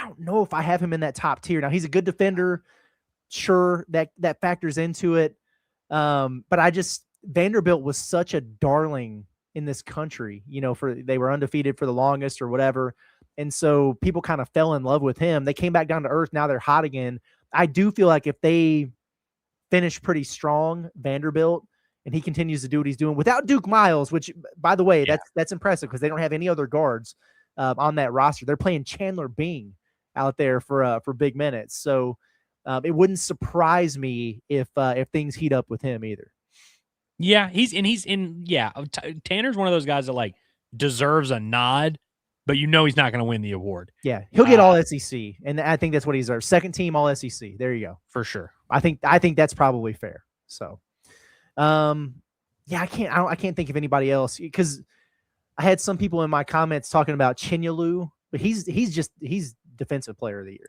don't know if I have him in that top tier. Now he's a good defender. Sure, that factors into it. But Vanderbilt was such a darling in this country, they were undefeated for the longest or whatever. And so people kind of fell in love with him. They came back down to earth. Now they're hot again. I do feel like if they finish pretty strong, Vanderbilt, and he continues to do what he's doing without Duke Miles, which, by the way, that's impressive because they don't have any other guards on that roster. They're playing Chandler Bing out there for big minutes. So it wouldn't surprise me if things heat up with him either. Yeah, Tanner's one of those guys that like deserves a nod, but he's not going to win the award. Yeah, he'll get all SEC, and I think that's what he deserves. Second team all SEC. There you go. For sure. I think that's probably fair. So, I can't think of anybody else because I had some people in my comments talking about Chinyalu, but he's defensive player of the year.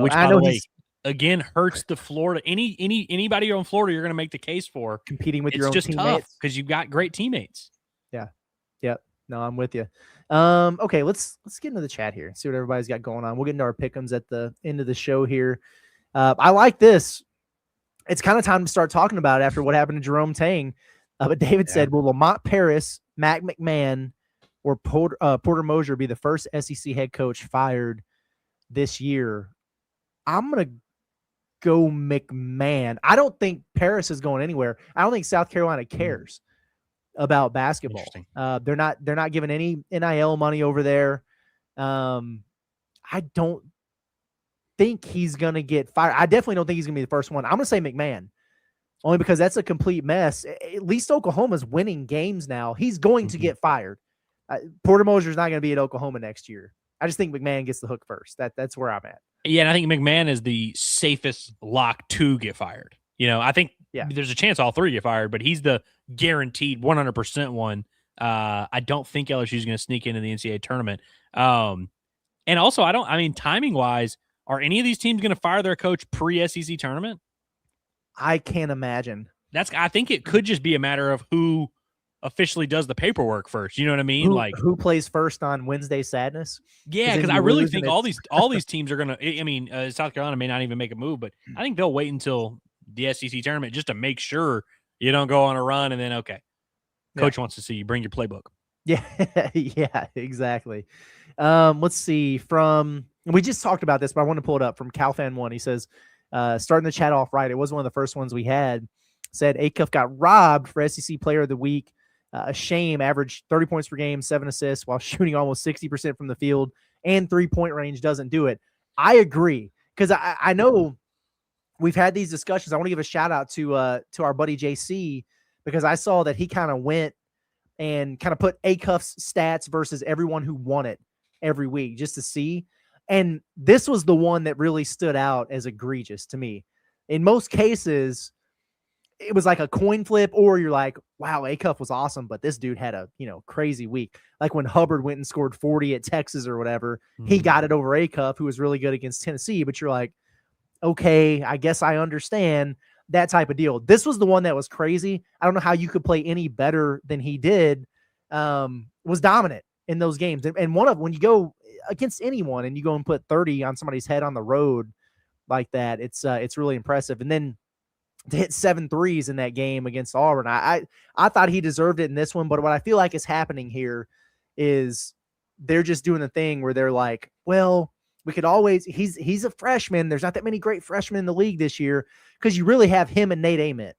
Which, by the way, again hurts the Florida. Anybody on Florida you're going to make the case for competing with your own teammates. It's just tough because you've got great teammates. Yeah. Yep. No, I'm with you. Okay, let's get into the chat here. See what everybody's got going on. We'll get into our pick'ems at the end of the show here. I like this. It's kind of time to start talking about it after what happened to Jerome Tang. But David said, will Lamont Paris, Mac McMahon, or Porter Moser be the first SEC head coach fired this year? I'm going to go McMahon. I don't think Paris is going anywhere. I don't think South Carolina cares about basketball. They're not giving any NIL money over there. I don't think he's going to get fired. I definitely don't think he's going to be the first one. I'm going to say McMahon, only because that's a complete mess. At least Oklahoma's winning games now. He's going to get fired. Porter Moser's not going to be at Oklahoma next year. I just think McMahon gets the hook first. That's where I'm at. Yeah, and I think McMahon is the safest lock to get fired. I think there's a chance all three get fired, but he's the guaranteed 100% one. I don't think LSU is going to sneak into the NCAA tournament. And also, timing wise, are any of these teams going to fire their coach pre-SEC tournament? I can't imagine. I think it could just be a matter of who officially does the paperwork first. You know what I mean? Who plays first on Wednesday Sadness? Yeah, because I really think all these teams are going to. South Carolina may not even make a move, but I think they'll wait until the SEC tournament just to make sure you don't go on a run and then coach wants to see you bring your playbook. Yeah, yeah, exactly. Let's see. We just talked about this, but I want to pull it up from CalFan1. He says, starting the chat off right. It was one of the first ones we had. Said Acuff got robbed for SEC Player of the Week. A shame, averaged 30 points per game, 7 assists while shooting almost 60% from the field, and 3-point range doesn't do it. I agree, because I know we've had these discussions. I want to give a shout out to our buddy JC, because I saw that he kind of went and kind of put Acuff's stats versus everyone who won it every week just to see. And this was the one that really stood out as egregious to me. In most cases, it was like a coin flip, or you're like, wow, Acuff was awesome, but this dude had a crazy week. Like when Hubbard went and scored 40 at Texas or whatever, he got it over Acuff, who was really good against Tennessee. But you're like, okay, I guess I understand that type of deal. This was the one that was crazy. I don't know how you could play any better than he did. Was dominant in those games. And when you go against anyone and you go and put 30 on somebody's head on the road like that, it's really impressive. And then to hit 7 threes in that game against Auburn, I thought he deserved it in this one. But what I feel like is happening here is they're just doing the thing where they're like, well, we could always, he's a freshman. There's not that many great freshmen in the league this year, because you really have him and Nate Ament,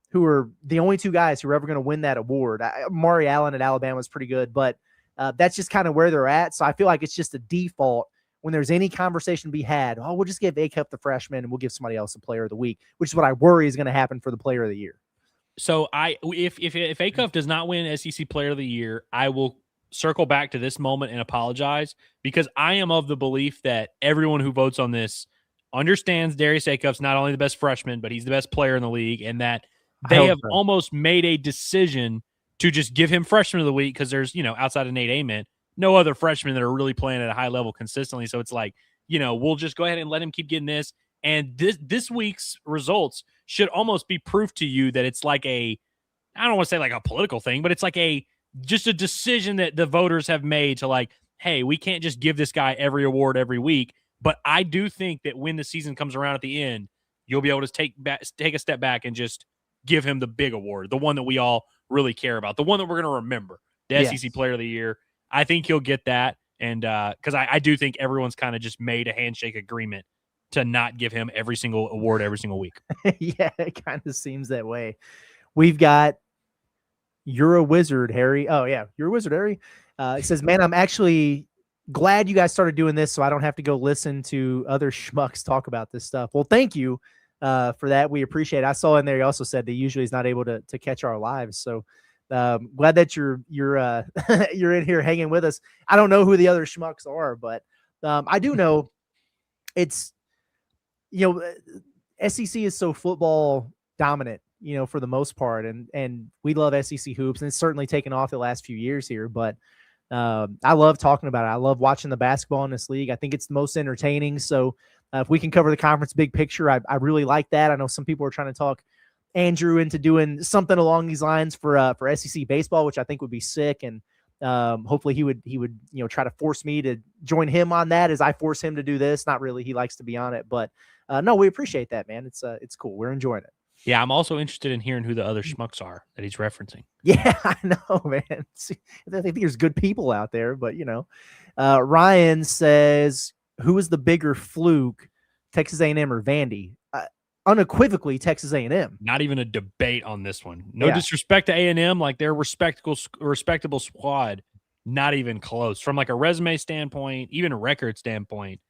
who are the only two guys who are ever going to win that award. Maury Allen at Alabama is pretty good, but that's just kind of where they're at. So I feel like it's just a default when there's any conversation to be had. Oh, we'll just give Acuff the freshman and we'll give somebody else a Player of the Week, which is what I worry is going to happen for the Player of the Year. So if Acuff does not win SEC Player of the Year, I will circle back to this moment and apologize, because I am of the belief that everyone who votes on this understands Darius Acuff's not only the best freshman, but he's the best player in the league, and that they have almost made a decision to just give him freshman of the week, because there's, outside of Nate Ament, no other freshmen that are really playing at a high level consistently. So it's like, we'll just go ahead and let him keep getting this. And this week's results should almost be proof to you that it's like I don't want to say like a political thing, but it's like just a decision that the voters have made to like, hey, we can't just give this guy every award every week. But I do think that when the season comes around at the end, you'll be able to take a step back and just give him the big award, the one that we all really care about, the one that we're going to remember, the SEC Player of the Year. I think he'll get that. And because I do think everyone's kind of just made a handshake agreement to not give him every single award every single week. Yeah, it kind of seems that way. We've got You're a Wizard, Harry. Oh, yeah, You're a Wizard, Harry. It says, man, I'm actually glad you guys started doing this so I don't have to go listen to other schmucks talk about this stuff. Well, thank you for that. We appreciate it. I saw in there, he also said that usually he's not able to catch our lives. So glad that you're you're in here hanging with us. I don't know who the other schmucks are, but I do know it's, SEC is so football dominant, for the most part. And we love SEC hoops, and it's certainly taken off the last few years here, but I love talking about it. I love watching the basketball in this league. I think it's the most entertaining. So if we can cover the conference big picture, I really like that. I know some people are trying to talk Andrew into doing something along these lines for SEC baseball, which I think would be sick. And hopefully he would, try to force me to join him on that as I force him to do this. Not really. He likes to be on it, but no, we appreciate that, man. It's cool. We're enjoying it. Yeah, I'm also interested in hearing who the other schmucks are that he's referencing. Yeah, I know, man. See, I think there's good people out there, but Ryan says, who is the bigger fluke, Texas A&M or Vandy? Unequivocally, Texas A&M. Not even a debate on this one. No disrespect to A&M, like they're respectable squad. Not even close from like a resume standpoint, even a record standpoint.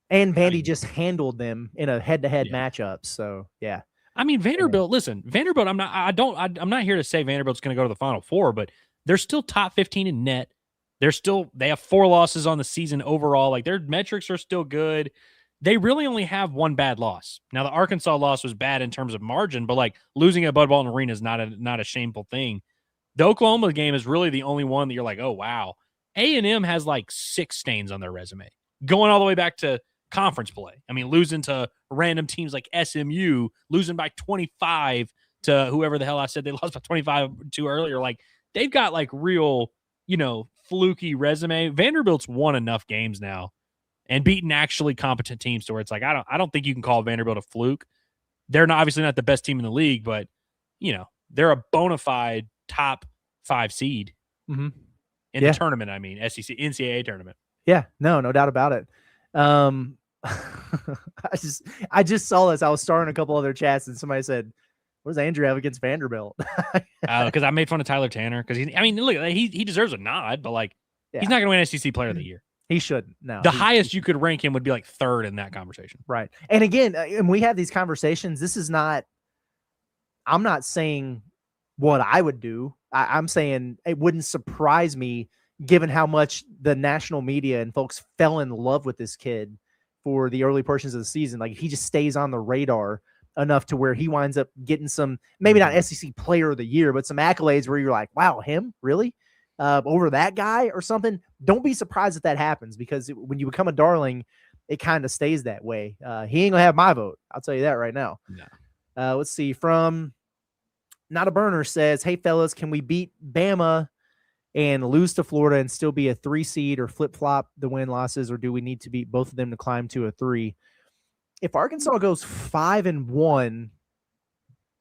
And Vandy just handled them in a head-to-head matchup. So yeah. I mean, Vanderbilt, listen, Vanderbilt, I'm not here to say Vanderbilt's going to go to the Final Four, but they're still top 15 in net. They have 4 losses on the season overall. Like, their metrics are still good. They really only have one bad loss. Now, the Arkansas loss was bad in terms of margin, but like losing at Bud Walton Arena is not a shameful thing. The Oklahoma game is really the only one that you're like, oh, wow. A&M has like 6 stains on their resume, going all the way back to conference play. I mean, losing to random teams like SMU, losing by 25 to whoever the hell I said they lost by 25 to earlier. Like, they've got like real, fluky resume. Vanderbilt's won enough games now and beaten actually competent teams to where it's like, I don't think you can call Vanderbilt a fluke. They're obviously not the best team in the league, but they're a bona fide top 5 seed in the tournament. I mean, SEC NCAA tournament. Yeah, no doubt about it. I just saw this. I was starting a couple other chats and somebody said, what does Andrew have against Vanderbilt? Because I made fun of Tyler Tanner because look, he deserves a nod, but like he's not going to win SEC Player of the Year. He shouldn't. No, the highest you could rank him would be like 3rd in that conversation. Right. And again, and we have these conversations. This is not. I'm not saying what I would do. I'm saying it wouldn't surprise me, given how much the national media and folks fell in love with this kid for the early portions of the season. Like, he just stays on the radar enough to where he winds up getting some, maybe not SEC Player of the Year, but some accolades where you're like, wow, him? Really? Over that guy or something? Don't be surprised if that happens, because when you become a darling, it kind of stays that way. He ain't going to have my vote. I'll tell you that right now. No. Let's see. From Not a Burner says, hey, fellas, can we beat Bama and lose to Florida and still be a 3 seed, or flip-flop the win-losses, or do we need to beat both of them to climb to a 3? If Arkansas goes 5-1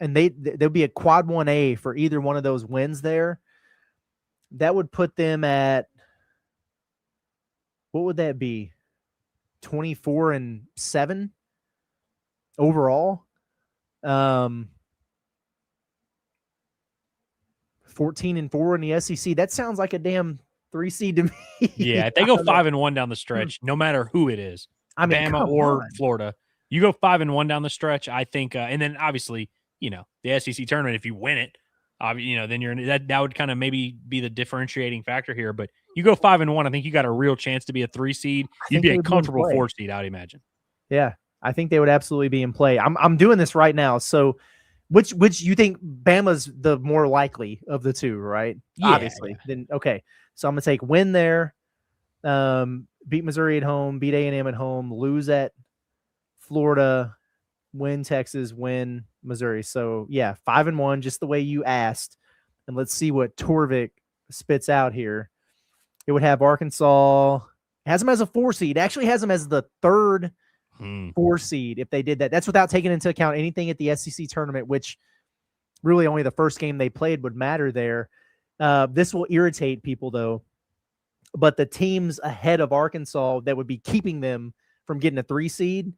and there'll be a quad 1A for either one of those wins there, that would put them at, what would that be? 24-7 overall. 14-4 in the SEC. That sounds like a damn 3 seed to me. Yeah, if they go 5-1 down the stretch, no matter who it is, I mean, Bama or Florida, you go 5-1 down the stretch. I think, and then obviously, the SEC tournament, if you win it, then that would kind of maybe be the differentiating factor here. But you go 5-1, I think you got a real chance to be a 3 seed. You'd be a comfortable 4 seed, I would imagine. Yeah, I think they would absolutely be in play. I'm doing this right now, so. Which you think Bama's the more likely of the two, right? Yeah, obviously. Yeah. Then okay. So I'm gonna take win there, beat Missouri at home, beat A&M at home, lose at Florida, win Texas, win Missouri. So yeah, 5-1, just the way you asked. And let's see what Torvik spits out here. It would have Arkansas, has them as a 4 seed. Actually has them as the 3rd 4 seed if they did that. That's without taking into account anything at the SEC tournament, which really only the first game they played would matter there. This will irritate people though, but the teams ahead of Arkansas that would be keeping them from getting a 3 seed,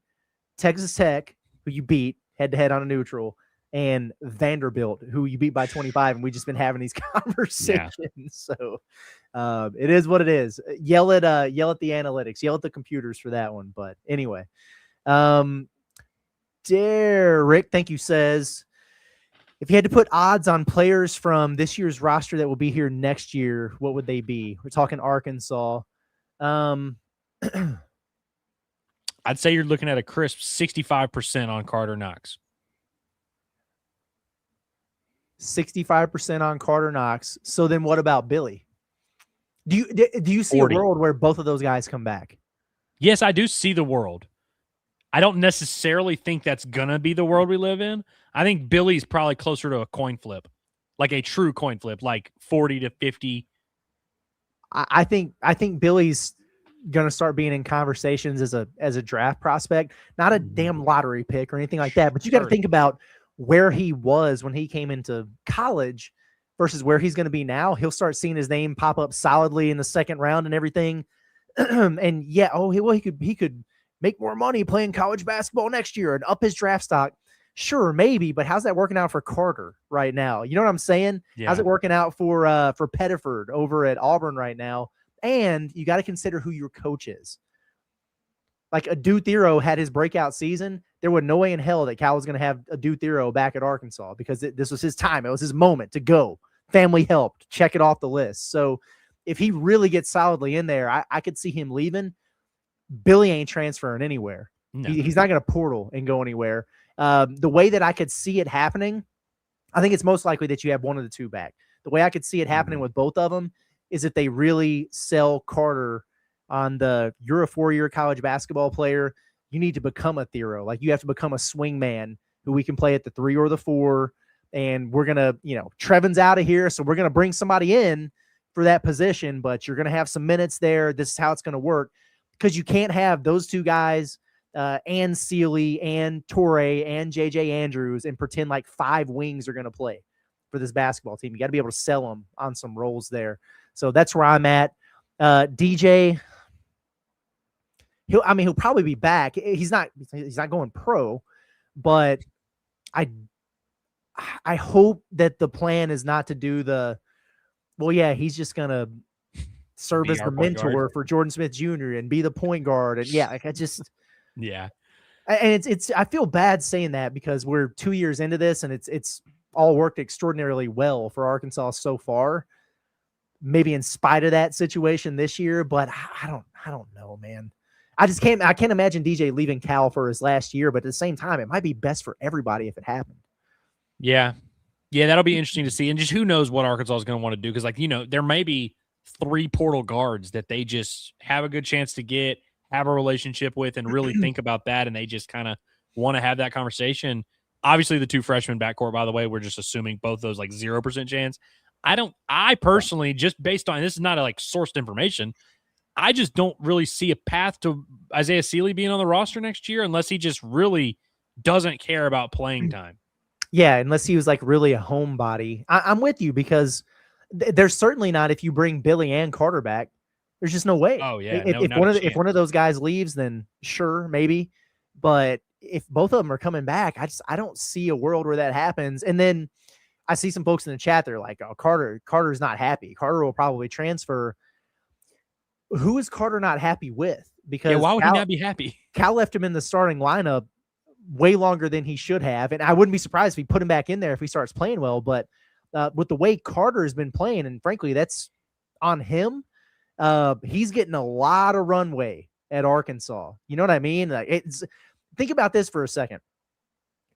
Texas Tech, who you beat head-to-head on a neutral, and Vanderbilt, who you beat by 25, and we've just been having these conversations. Yeah. So it is what it is. Yell at the analytics, yell at the computers for that one. But anyway, Derek, thank you, says, if you had to put odds on players from this year's roster that will be here next year, what would they be? We're talking Arkansas. I'd say you're looking at a crisp 65% on Carter Knox. 65% on Carter Knox. So then what about Billy? Do you see 40. A world where both of those guys come back? Yes, I do see the world. I don't necessarily think that's going to be the world we live in. I think Billy's probably closer to a coin flip, like a true coin flip, like 40 to 50. I think Billy's going to start being in conversations as a draft prospect, not a damn lottery pick or anything like that. But you got to think about where he was when he came into college versus where he's going to be now. He'll start seeing his name pop up solidly in the second round and everything. And yeah, he could make more money playing college basketball next year and up his draft stock. Sure, maybe, but how's that working out for Carter right now? You know what I'm saying? Yeah. How's it working out for Pettiford over at Auburn right now? And you got to consider who your coach is. Like Adu Thero had his breakout season. There was no way in hell that Cal was going to have Adu Thero back at Arkansas because this was his time. It was his moment to go. Family helped. Check it off the list. So if he really gets solidly in there, I could see him leaving. Billy ain't transferring anywhere. No. He's not going to portal and go anywhere. The way that I could see it happening, I think it's most likely that you have one of the two back. The way I could see it happening with both of them is if they really sell Carter on you're a 4-year college basketball player, you need to become a Thero. Like, you have to become a swing man who we can play at the 3 or the 4. And we're going to, Trevin's out of here, so we're going to bring somebody in for that position, but you're going to have some minutes there. This is how it's going to work, because you can't have those two guys and Sealy and Torrey and JJ Andrews and pretend like 5 wings are going to play for this basketball team. You got to be able to sell them on some roles there. So that's where I'm at. DJ, he'll probably be back. He's not going pro, but I hope that the plan is not to do he's just going to serve as the mentor for Jordan Smith Jr. and be the point guard. And yeah, yeah. And I feel bad saying that, because we're 2 years into this and it's all worked extraordinarily well for Arkansas so far, maybe in spite of that situation this year, but I don't know, man. I can't imagine DJ leaving Cal for his last year, but at the same time, it might be best for everybody if it happened. Yeah. Yeah, that'll be interesting to see. And just who knows what Arkansas is going to want to do, because, there may be 3 portal guards that they just have a good chance to get, have a relationship with, and really think about that, and they just kind of want to have that conversation. Obviously, the 2 freshmen backcourt, by the way, we're just assuming both those 0% chance. I personally, just based on, this is not sourced information, I just don't really see a path to Isaiah Sealy being on the roster next year unless he just really doesn't care about playing time. Yeah, unless he was really a homebody. I'm with you, because there's certainly not, if you bring Billy and Carter back, there's just no way. Oh yeah, if one of those guys leaves, then sure, maybe. But if both of them are coming back, I don't see a world where that happens. And then I see some folks in the chat, they're like, "Oh, Carter's not happy. Carter will probably transfer." Who is Carter not happy with? Because why would he not be happy? Cal left him in the starting lineup way longer than he should have, and I wouldn't be surprised if he put him back in there if he starts playing well. But with the way Carter has been playing, and frankly, that's on him. He's getting a lot of runway at Arkansas. You know what I mean? Think about this for a second.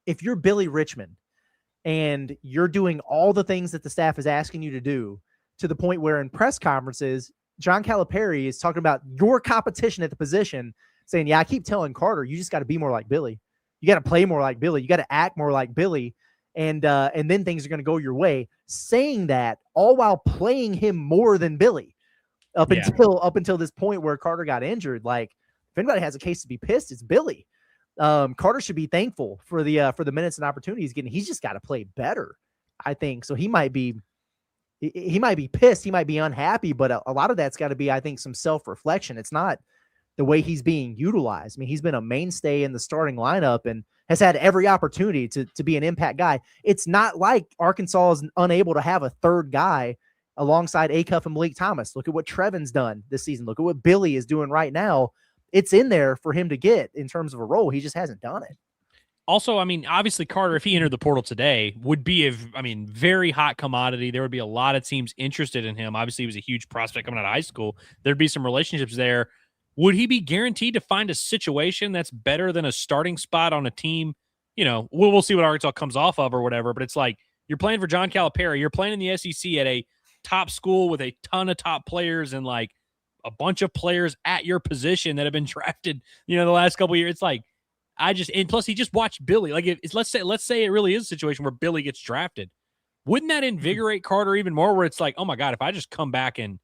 If you're Billy Richmond and you're doing all the things that the staff is asking you to do, to the point where in press conferences, John Calipari is talking about your competition at the position, saying, "Yeah, I keep telling Carter, you just got to be more like Billy. You got to play more like Billy. You got to act more like Billy. And then things are going to go your way," saying that all while playing him more than Billy up until this point where Carter got injured. Like, if anybody has a case to be pissed, it's Billy. Carter should be thankful for the minutes and opportunities he's getting. He's just got to play better, I think. So he might be pissed. He might be unhappy, but a lot of that's got to be, I think, some self-reflection. It's not the way he's being utilized. I mean, he's been a mainstay in the starting lineup and has had every opportunity to be an impact guy. It's not like Arkansas is unable to have a third guy alongside Acuff and Malik Thomas. Look at what Trevin's done this season. Look at what Billy is doing right now. It's in there for him to get in terms of a role. He just hasn't done it. Also, I mean, obviously Carter, if he entered the portal today, would be very hot commodity. There would be a lot of teams interested in him. Obviously, he was a huge prospect coming out of high school. There'd be some relationships there. Would he be guaranteed to find a situation that's better than a starting spot on a team? We'll see what Arkansas comes off of or whatever, but it's like you're playing for John Calipari. You're playing in the SEC at a top school with a ton of top players and like a bunch of players at your position that have been drafted, the last couple of years. It's like, and plus he just watched Billy. Like, let's say it really is a situation where Billy gets drafted. Wouldn't that invigorate Carter even more, where it's like, oh my God, if I just come back and,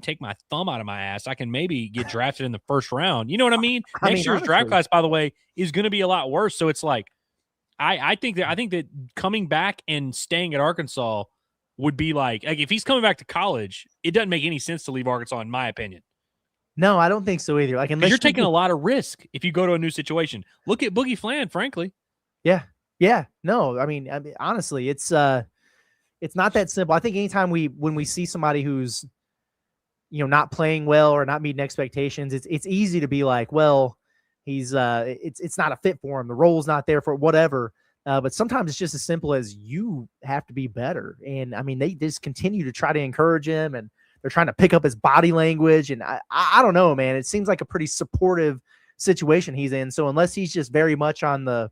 take my thumb out of my ass, I can maybe get drafted in the first round. You know what I mean? Next year's draft class, by the way, is going to be a lot worse. So it's like, I think that coming back and staying at Arkansas would be like if he's coming back to college, it doesn't make any sense to leave Arkansas, in my opinion. No, I don't think so either. Like, unless you're taking a lot of risk if you go to a new situation. Look at Boogie Flan, frankly. Yeah. No, I mean, honestly, it's not that simple. I think anytime when we see somebody who's, not playing well or not meeting expectations, it's easy to be like, well, he's it's not a fit for him. The role's not there for whatever. But sometimes it's just as simple as you have to be better. And I mean, they just continue to try to encourage him, and they're trying to pick up his body language. And I don't know, man. It seems like a pretty supportive situation he's in. So unless he's just very much on the,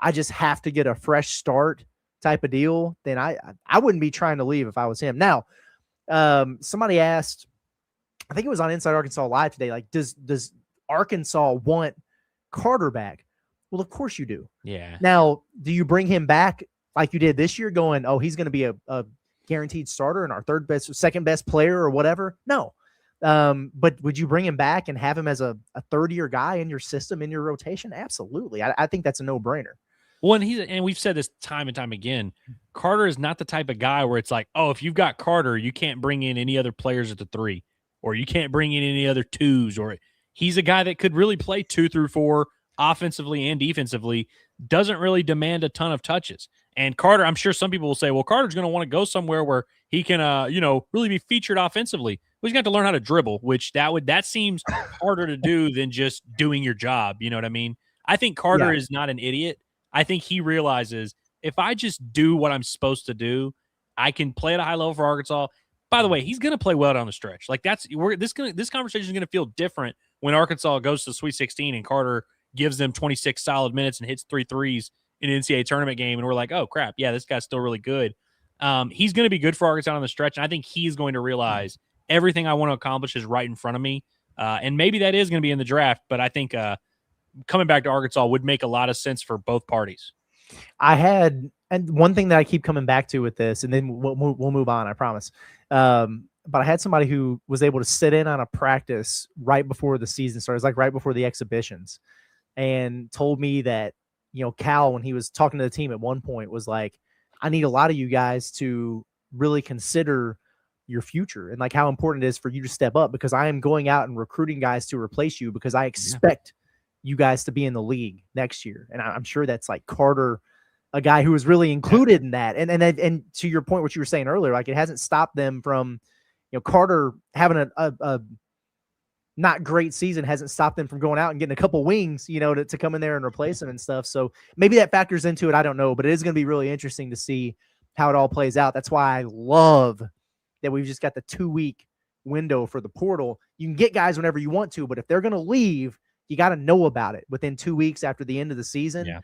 I just have to get a fresh start type of deal, then I wouldn't be trying to leave if I was him. Now, somebody asked, I think it was on Inside Arkansas Live today, like, does Arkansas want Carter back? Well, of course you do. Yeah. Now, do you bring him back like you did this year, going, oh, he's going to be a guaranteed starter and our second best player or whatever? No. But would you bring him back and have him as a third-year guy in your system, in your rotation? Absolutely. I think that's a no-brainer. Well, and we've said this time and time again, Carter is not the type of guy where it's like, oh, if you've got Carter, you can't bring in any other players at the 3, or you can't bring in any other 2s, or he's a guy that could really play 2 through 4 offensively and defensively, doesn't really demand a ton of touches. And Carter, I'm sure some people will say, well, Carter's going to want to go somewhere where he can, really be featured offensively. Well, he's got to learn how to dribble, which that seems harder to do than just doing your job. You know what I mean? I think Carter is not an idiot. I think he realizes if I just do what I'm supposed to do, I can play at a high level for Arkansas. By the way, he's going to play well down the stretch. Like this conversation is going to feel different when Arkansas goes to the Sweet 16 and Carter gives them 26 solid minutes and hits 3 threes in an NCAA tournament game, and we're like, oh crap, yeah, this guy's still really good. He's going to be good for Arkansas on the stretch, and I think he's going to realize everything I want to accomplish is right in front of me, and maybe that is going to be in the draft. But I think coming back to Arkansas would make a lot of sense for both parties. And one thing that I keep coming back to with this, and then we'll move on, I promise. But I had somebody who was able to sit in on a practice right before the season started, like right before the exhibitions, and told me that, Cal, when he was talking to the team at one point, was like, I need a lot of you guys to really consider your future and like how important it is for you to step up, because I am going out and recruiting guys to replace you, because I expect you guys to be in the league next year. And I'm sure that's like Carter, a guy who was really included in that. And to your point, what you were saying earlier, like it hasn't stopped them from, Carter having a not great season hasn't stopped them from going out and getting a couple wings, to come in there and replace him and stuff. So maybe that factors into it. I don't know, but it is going to be really interesting to see how it all plays out. That's why I love that we've just got the 2-week window for the portal. You can get guys whenever you want to, but if they're going to leave, you got to know about it within 2 weeks after the end of the season. Yeah.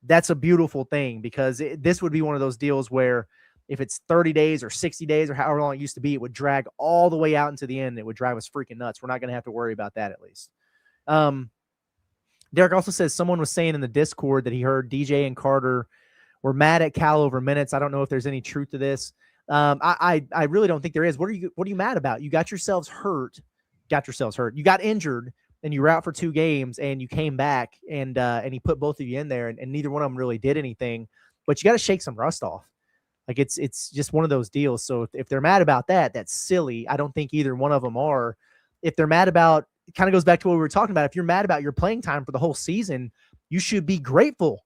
That's a beautiful thing, because this would be one of those deals where if it's 30 days or 60 days or however long it used to be, it would drag all the way out into the end. It would drive us freaking nuts. We're not going to have to worry about that, at least. Derek also says someone was saying in the Discord that he heard DJ and Carter were mad at Cal over minutes. I don't know if there's any truth to this. I really don't think there is. What are you mad about? You got yourselves hurt. You got injured, and you were out for 2 games, and you came back, and he put both of you in there, and neither one of them really did anything. But you got to shake some rust off. Like it's just one of those deals. So if they're mad about that, that's silly. I don't think either one of them are. If they're mad about, it kind of goes back to what we were talking about. If you're mad about your playing time for the whole season, you should be grateful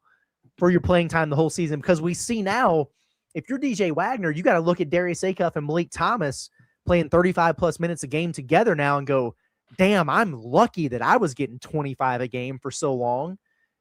for your playing time the whole season, because we see now, if you're DJ Wagner, you got to look at Darius Acuff and Malik Thomas playing 35 plus minutes a game together now and go, damn, I'm lucky that I was getting 25 a game for so long.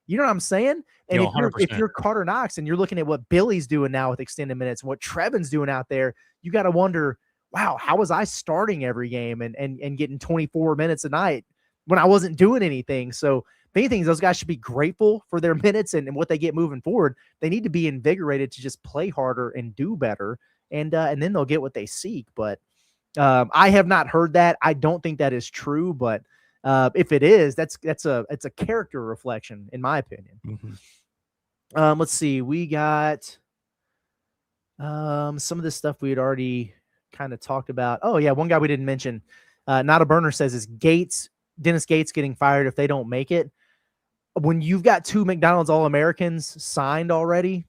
You know what I'm saying? And if you're Carter Knox and you're looking at what Billy's doing now with extended minutes and what Trevin's doing out there, you got to wonder, wow, how was I starting every game and getting 24 minutes a night when I wasn't doing anything? So if anything, those guys should be grateful for their minutes and what they get moving forward. They need to be invigorated to just play harder and do better, and then they'll get what they seek. But I have not heard that. I don't think that is true, but if it is, it's a character reflection, in my opinion. Mm-hmm. Let's see. We got some of this stuff we had already kind of talked about. Oh yeah, one guy we didn't mention. Not a burner says is Dennis Gates getting fired if they don't make it. When you've got 2 McDonald's All-Americans signed already,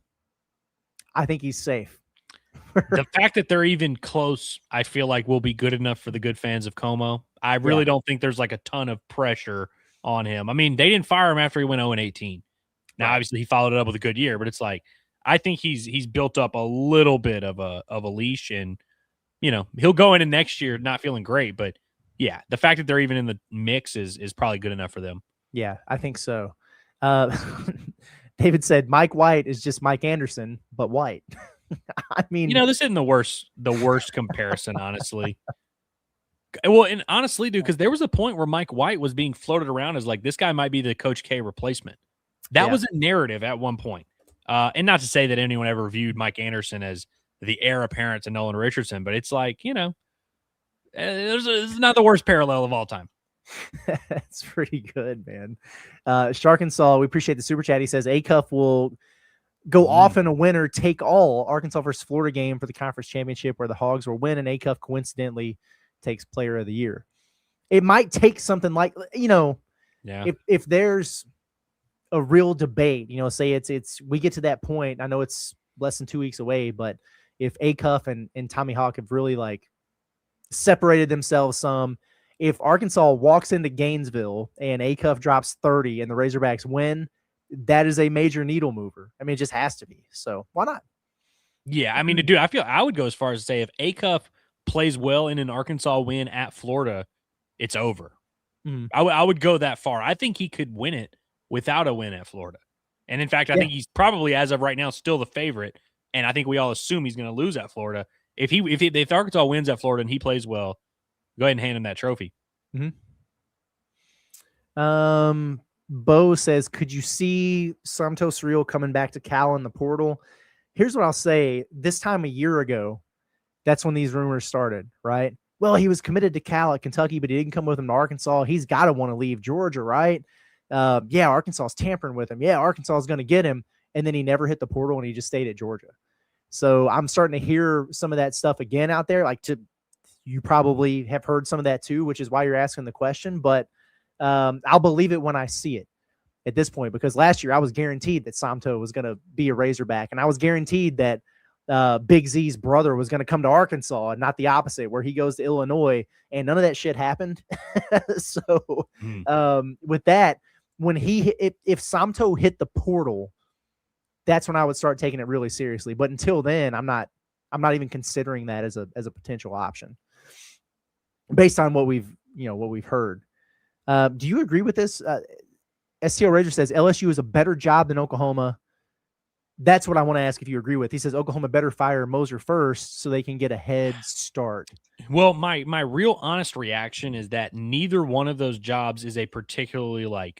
I think he's safe. The fact that they're even close, I feel like will be good enough for the good fans of Como. I really don't think there's like a ton of pressure on him. I mean, they didn't fire him after he went 0-18. Now, obviously, he followed it up with a good year, but it's like I think he's built up a little bit of a leash, and he'll go into next year not feeling great. But yeah, the fact that they're even in the mix is probably good enough for them. Yeah, I think so. David said Mike White is just Mike Anderson, but white. I mean, this isn't the worst comparison, honestly. Well, and honestly, dude, because there was a point where Mike White was being floated around as like, this guy might be the Coach K replacement. That was a narrative at one point. And not to say that anyone ever viewed Mike Anderson as the heir apparent to Nolan Richardson, but it's like, it's not the worst parallel of all time. That's pretty good, man. Sharkensaw, we appreciate the super chat. He says Acuff will go off in a winner, take all Arkansas versus Florida game for the conference championship where the Hogs will win, and Acuff coincidentally takes player of the year. It might take something like, if there's a real debate, say it's we get to that point. I know it's less than 2 weeks away, but if Acuff and Tommy Hawk have really like separated themselves some, if Arkansas walks into Gainesville and Acuff drops 30 and the Razorbacks win, that is a major needle mover. I mean, it just has to be. So why not? Yeah, I mean, dude, I would go as far as to say if Acuff plays well in an Arkansas win at Florida, it's over. I would go that far. I think he could win it without a win at Florida. And in fact, I think he's probably, as of right now, still the favorite. And I think we all assume he's going to lose at Florida. If Arkansas wins at Florida and he plays well, go ahead and hand him that trophy. Bo says, could you see Santos Real coming back to Cal in the portal? Here's what I'll say. This time a year ago, that's when these rumors started, right? Well, he was committed to Cal at Kentucky, but he didn't come with him to Arkansas. He's got to want to leave Georgia, right? Arkansas is tampering with him. Yeah, Arkansas is going to get him. And then he never hit the portal and he just stayed at Georgia. So I'm starting to hear some of that stuff again out there. You probably have heard some of that too, which is why you're asking the question. But I'll believe it when I see it at this point, because last year I was guaranteed that Samto was going to be a Razorback, and I was guaranteed that Big Z's brother was going to come to Arkansas and not the opposite, where he goes to Illinois, and none of that shit happened. So with that, when if Samto hit the portal, that's when I would start taking it really seriously. But until then, I'm not even considering that as a potential option based on what we've heard. Do you agree with this? STL Rager says LSU is a better job than Oklahoma. That's what I want to ask if you agree with. He says Oklahoma better fire Moser first so they can get a head start. Well, my real honest reaction is that neither one of those jobs is a particularly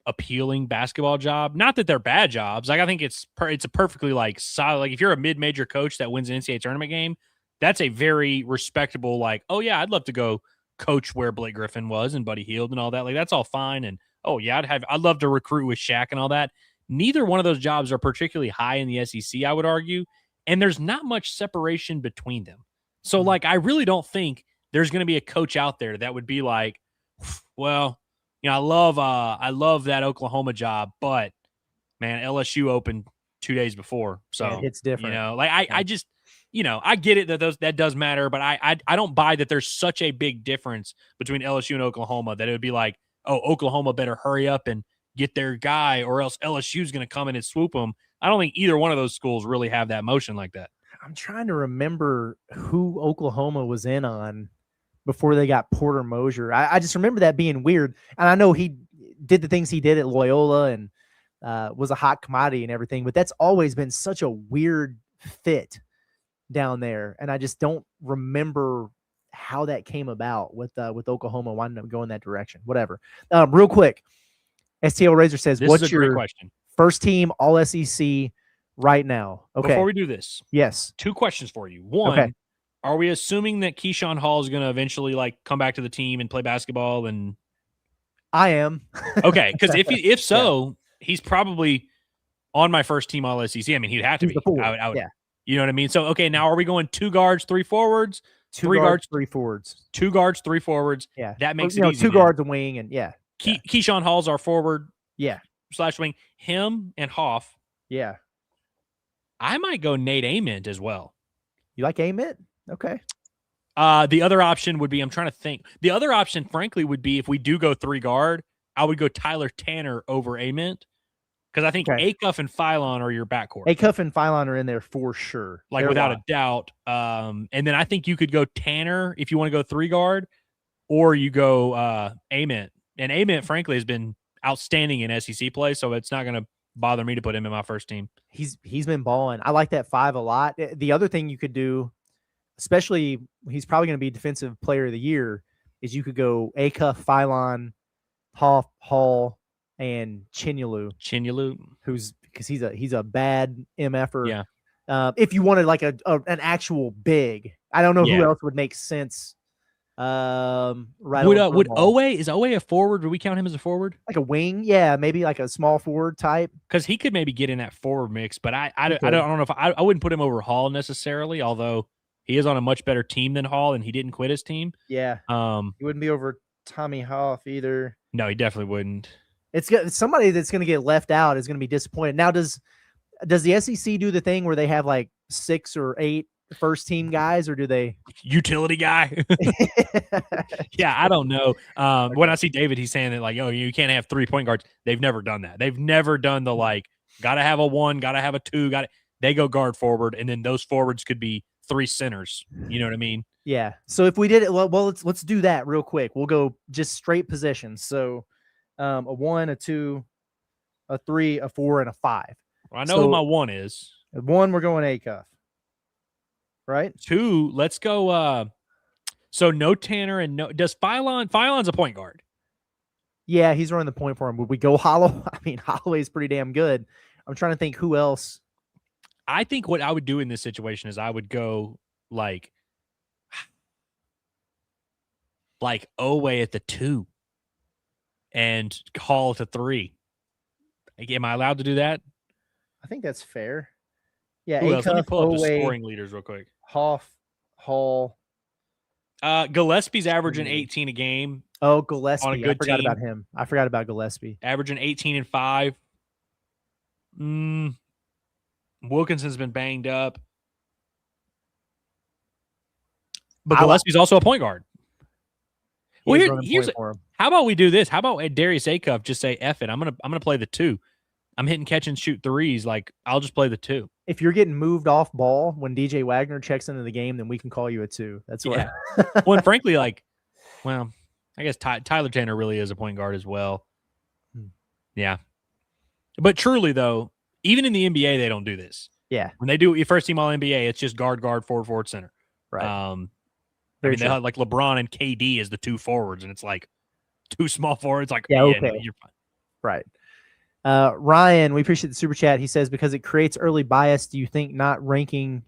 appealing basketball job. Not that they're bad jobs. I think it's a perfectly solid. If you're a mid-major coach that wins an NCAA tournament game, that's a very respectable I'd love to go coach where Blake Griffin was and Buddy Hield and all that. That's all fine. And I'd love to recruit with Shaq and all that. Neither one of those jobs are particularly high in the SEC, I would argue, and there's not much separation between them. So I really don't think there's going to be a coach out there that would be I love that Oklahoma job, but man, LSU opened 2 days before, so it's different. I just, I get it that does matter, but I don't buy that there's such a big difference between LSU and Oklahoma that it would be Oklahoma better hurry up and get their guy, or else LSU's going to come in and swoop them. I don't think either one of those schools really have that motion like that. I'm trying to remember who Oklahoma was in on before they got Porter Moser. I just remember that being weird. And I know he did the things he did at Loyola and was a hot commodity and everything, but that's always been such a weird fit down there. And I just don't remember how that came about with Oklahoma winding up going that direction. Whatever. Real quick, STL Razor says, what's your question? First team All SEC right now? Okay. Before we do this, yes, 2 questions for you. One, are we assuming that Keyshawn Hall is going to eventually come back to the team and play basketball? And I am. Okay, because if so, he's probably on my first team All SEC. I mean, he'd have to be. I would, yeah. You know what I mean? So okay, now are we going 2 guards, 3 forwards? 2 guards, 3 forwards. 2 guards, 3 forwards. Yeah, that makes it easy. 2 guards, a wing, and Keyshawn Hall's our forward. Yeah. / wing. Him and Hoff. Yeah. I might go Nate Ament as well. You like Ament? Okay. The other option would be, I'm trying to think. The other option, frankly, would be if we do go 3 guard, I would go Tyler Tanner over Ament. Because I think Acuff and Philon are your backcourt. Acuff and Philon are in there for sure. Without a doubt. And then I think you could go Tanner if you want to go 3 guard, or you go Ament. And Ament, frankly, has been outstanding in SEC play, so it's not going to bother me to put him in my first team. He's been balling. I like that 5 a lot. The other thing you could do, especially he's probably going to be defensive player of the year, is you could go Acuff, Phylon, Hall, and Chinyalu, because he's a bad MFer. Yeah. If you wanted like an actual big, I don't know who else would make sense. Would Owe, is Owe a forward? Would we count him as a forward? Like a wing? Yeah, maybe like a small forward type. Because he could maybe get in that forward mix, but I don't know if I wouldn't put him over Hall necessarily, although he is on a much better team than Hall and he didn't quit his team. Yeah. He wouldn't be over Tommy Hoff either. No, he definitely wouldn't. It's somebody that's going to get left out is going to be disappointed. Now, does the SEC do the thing where they have like 6 or 8 first team guys, or do they utility guy? Yeah, I don't know. When I see David, he's saying that like, oh, you can't have 3 point guards. They've never done that. They've never done the like, gotta have a 1, gotta have a 2, they go guard forward, and then those forwards could be 3 centers. You know what I mean? Yeah. So if we did it, well, let's do that real quick. We'll go just straight positions. So a 1, a 2, a 3, a 4, and a 5. Well, I know who my 1 is. 1, we're going Acuff. Right? 2, let's go. So no Tanner and no. Does Phylon's a point guard? Yeah, he's running the point for him. Would we go Hollow? I mean, Holloway's pretty damn good. I'm trying to think who else. I think what I would do in this situation is I would go like Owe at the 2 and Hall at the 3. Like, am I allowed to do that? I think that's fair. Yeah, Let me pull up Owe, the scoring leaders real quick. Hoff, Hall. Gillespie's averaging 18 a game. Oh, Gillespie. On a good I forgot team. about him. I forgot about Gillespie. Averaging 18 and 5. Wilkinson's been banged up. But Gillespie's also a point guard. Well, here's how about we do this? How about Darius Acuff just say F it? I'm gonna play the 2. I'm hitting catch and shoot threes. Like, I'll just play the 2. If you're getting moved off ball when DJ Wagner checks into the game, then we can call you a 2. That's what. Yeah. Well, and frankly, like, well, I guess Tyler Tanner really is a point guard as well. Yeah. But truly, though, even in the NBA, they don't do this. Yeah. When they do your first team all NBA, it's just guard, forward, center. Right. I mean, they have like LeBron and KD as the 2 forwards, and it's like 2 small forwards. Like, yeah, okay. No, you're fine. Right. Ryan, we appreciate the super chat. He says, because it creates early bias, do you think not ranking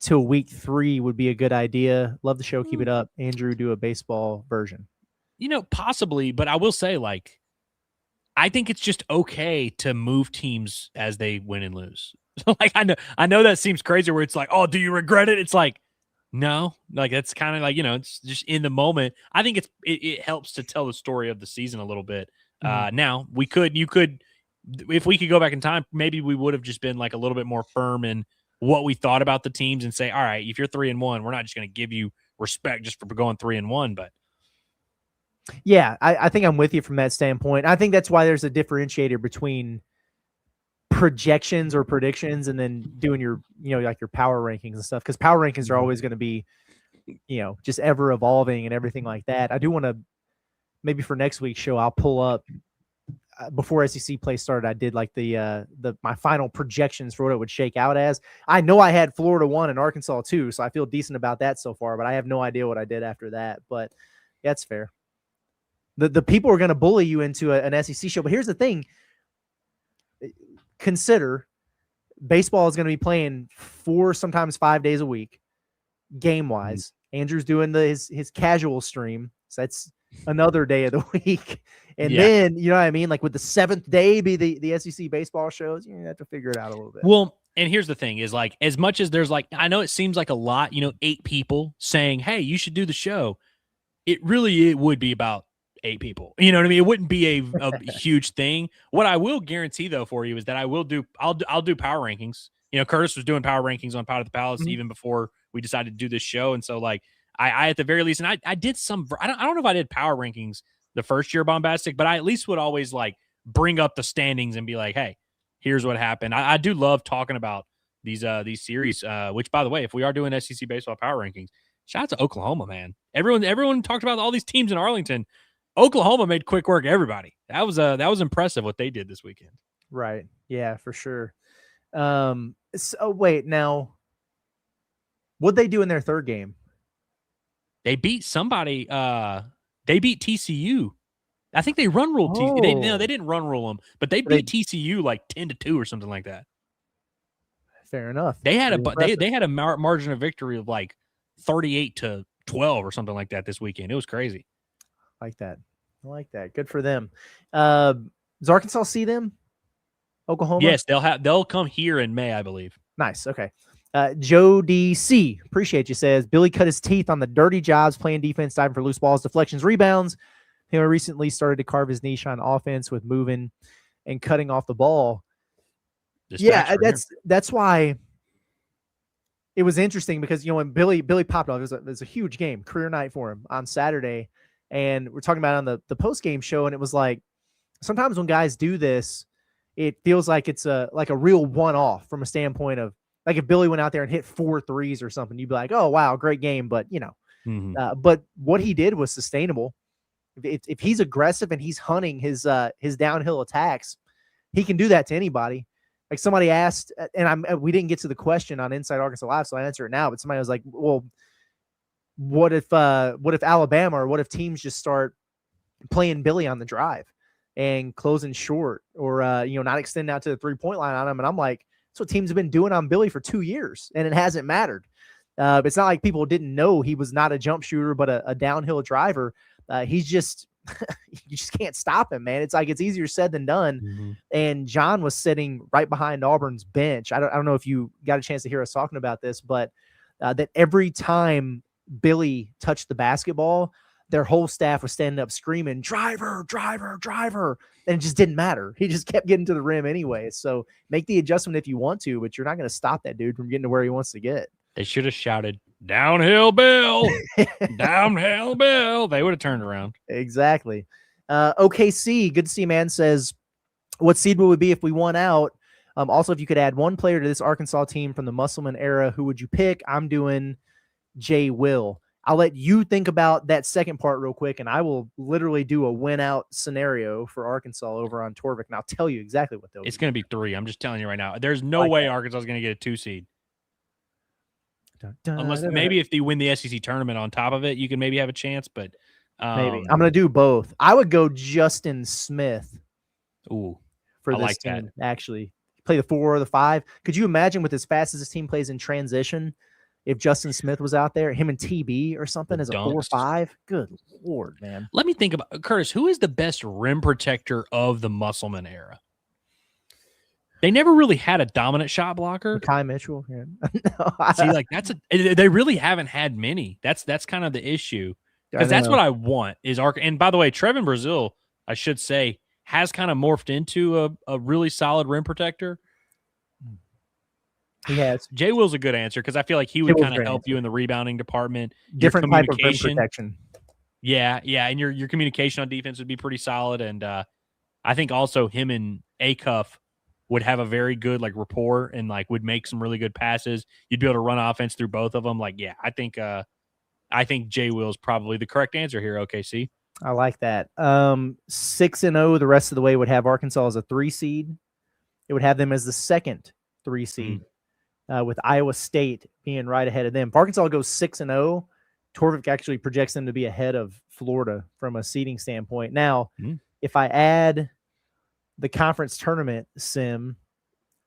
till week 3 would be a good idea? Love the show. Keep it up. Andrew, do a baseball version. Possibly, but I will say, like, I think it's just okay to move teams as they win and lose. Like, I know that seems crazy where it's like, oh, do you regret it? It's like, no, like, that's kind of like, it's just in the moment. I think it helps to tell the story of the season a little bit. Now you could, if we could go back in time, maybe we would have just been like a little bit more firm in what we thought about the teams and say, all right, if you're 3-1, we're not just going to give you respect just for going 3-1. But yeah, I think I'm with you from that standpoint. I think that's why there's a differentiator between projections or predictions and then doing your, like your power rankings and stuff. Because power rankings are always going to be, just ever evolving and everything like that. I do want to, maybe for next week's show, I'll pull up before SEC play started. I did like my final projections for what it would shake out as. I know I had Florida 1 and Arkansas 2, so I feel decent about that so far, but I have no idea what I did after that. But that's fair. The people are going to bully you into an SEC show. But here's the thing. Consider baseball is going to be playing 4, sometimes 5 days a week, game-wise. Andrew's doing his casual stream, so that's another day of the week. And then, you know what I mean? Like, would the 7th day be the SEC baseball shows? You have to figure it out a little bit. Well, and here's the thing is, like, as much as there's like, I know it seems like a lot, 8 people saying, hey, you should do the show. It would be about 8 people. You know what I mean? It wouldn't be a huge thing. What I will guarantee though for you is that I'll do power rankings. Curtis was doing power rankings on Power of the Palace even before we decided to do this show. And so, like, I at the very least, and I did some, I don't know if I did power rankings the first year Bombastic, but I at least would always like bring up the standings and be like, hey, here's what happened. I do love talking about these series, which, by the way, if we are doing SEC baseball power rankings, shout out to Oklahoma, man. Everyone talked about all these teams in Arlington. Oklahoma made quick work of everybody. That was impressive what they did this weekend. Right. Yeah, for sure. So wait, now What'd they do in their third game? They beat somebody. They beat TCU. I think they run ruled TCU. They didn't run rule them, but they beat TCU like 10-2 or something like that. Fair enough. They had they had a margin of victory of like 38-12 or something like that this weekend. It was crazy. I like that. Good for them. Does Arkansas see them? Oklahoma? Yes, they'll come here in May, I believe. Nice. Okay. Joe DC, appreciate you, says Billy cut his teeth on the dirty jobs playing defense, diving for loose balls, deflections, rebounds. He recently started to carve his niche on offense with moving and cutting off the ball. That's why it was interesting because when Billy popped off, it was a huge game, career night for him on Saturday, and we're talking about it on the post game show, and it was like sometimes when guys do this, it feels like it's a real one off from a standpoint of like if Billy went out there and hit 4 threes or something, you'd be like, oh wow, great game, but but what he did was sustainable. If he's aggressive and he's hunting his downhill attacks, he can do that to anybody. Like somebody asked, and we didn't get to the question on Inside Arkansas Live, so I answer it now. But somebody was like, "Well, what if Alabama or what if teams just start playing Billy on the drive and closing short, or not extending out to the 3-point line on him?" And I'm like, that's what teams have been doing on Billy for 2 years, and it hasn't mattered. It's not like people didn't know he was not a jump shooter, but a downhill driver. He's just you just can't stop him, man. It's like it's easier said than done. Mm-hmm. And John was sitting right behind Auburn's bench. I don't know if you got a chance to hear us talking about this, but that every time Billy touched the basketball, their whole staff was standing up screaming, "Driver, driver, driver," and it just didn't matter. He just kept getting to the rim anyway. So make the adjustment if you want to, but you're not going to stop that dude from getting to where he wants to get. They should have shouted, "Downhill Bill, downhill Bill." They would have turned around. Exactly. OKC, good to see, man, says, what seed would we be if we won out? Also, if you could add one player to this Arkansas team from the Musselman era, who would you pick? I'm doing Jay Will. I'll let you think about that second part real quick, and I will literally do a win-out scenario for Arkansas over on Torvik, and I'll tell you exactly what they'll do. It's going to be 3. I'm just telling you right now. There's no way Arkansas is going to get a 2 seed. Unless maybe if they win the SEC tournament on top of it, you can maybe have a chance, but maybe. I'm going to do both. I would go Justin Smith. Ooh, for this team, actually. Play the 4 or the 5. Could you imagine with as fast as this team plays in transition, if Justin Smith was out there, him and TB or something as a 4-5? Good Lord, man. Let me think about Curtis. Who is the best rim protector of the Musselman era? They never really had a dominant shot blocker. Kai Mitchell. Yeah. See, like they really haven't had many. That's kind of the issue. Because that's what I want is and by the way, Trevin Brazil, I should say, has kind of morphed into a really solid rim protector. He has. Jay Will's a good answer because I feel like he would kind of help you in the rebounding department. Different type of rim protection. Yeah, and your communication on defense would be pretty solid. And I think also him and Acuff would have a very good rapport and would make some really good passes. You'd be able to run offense through both of them. I think Jay Will is probably the correct answer here. OKC. I like that. 6-0 the rest of the way would have Arkansas as a 3 seed. It would have them as the second 3 seed, with Iowa State being right ahead of them. If Arkansas goes 6-0, Torvik actually projects them to be ahead of Florida from a seeding standpoint. Now, if I add the conference tournament sim,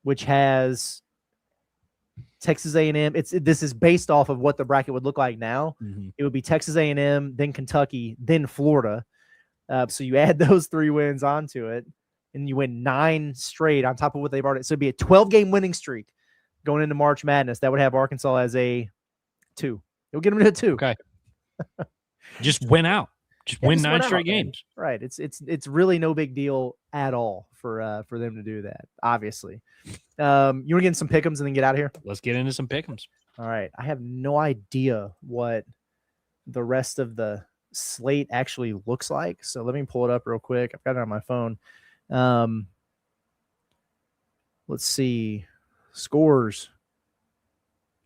which has Texas A&M, this is based off of what the bracket would look like now. It would be Texas A&M, then Kentucky, then Florida. So you add those 3 wins onto it, and you win 9 straight on top of what they've already. So it'd be a 12-game winning streak going into March Madness. That would have Arkansas as a 2. You'll get them to a 2. Okay. Just win out. Just win 9 straight games. Right. It's really no big deal at all for them to do that, obviously. You want to get in some pick'ems and then get out of here? Let's get into some pick'ems. All right. I have no idea what the rest of the slate actually looks like. So let me pull it up real quick. I've got it on my phone. Let's see. Scores.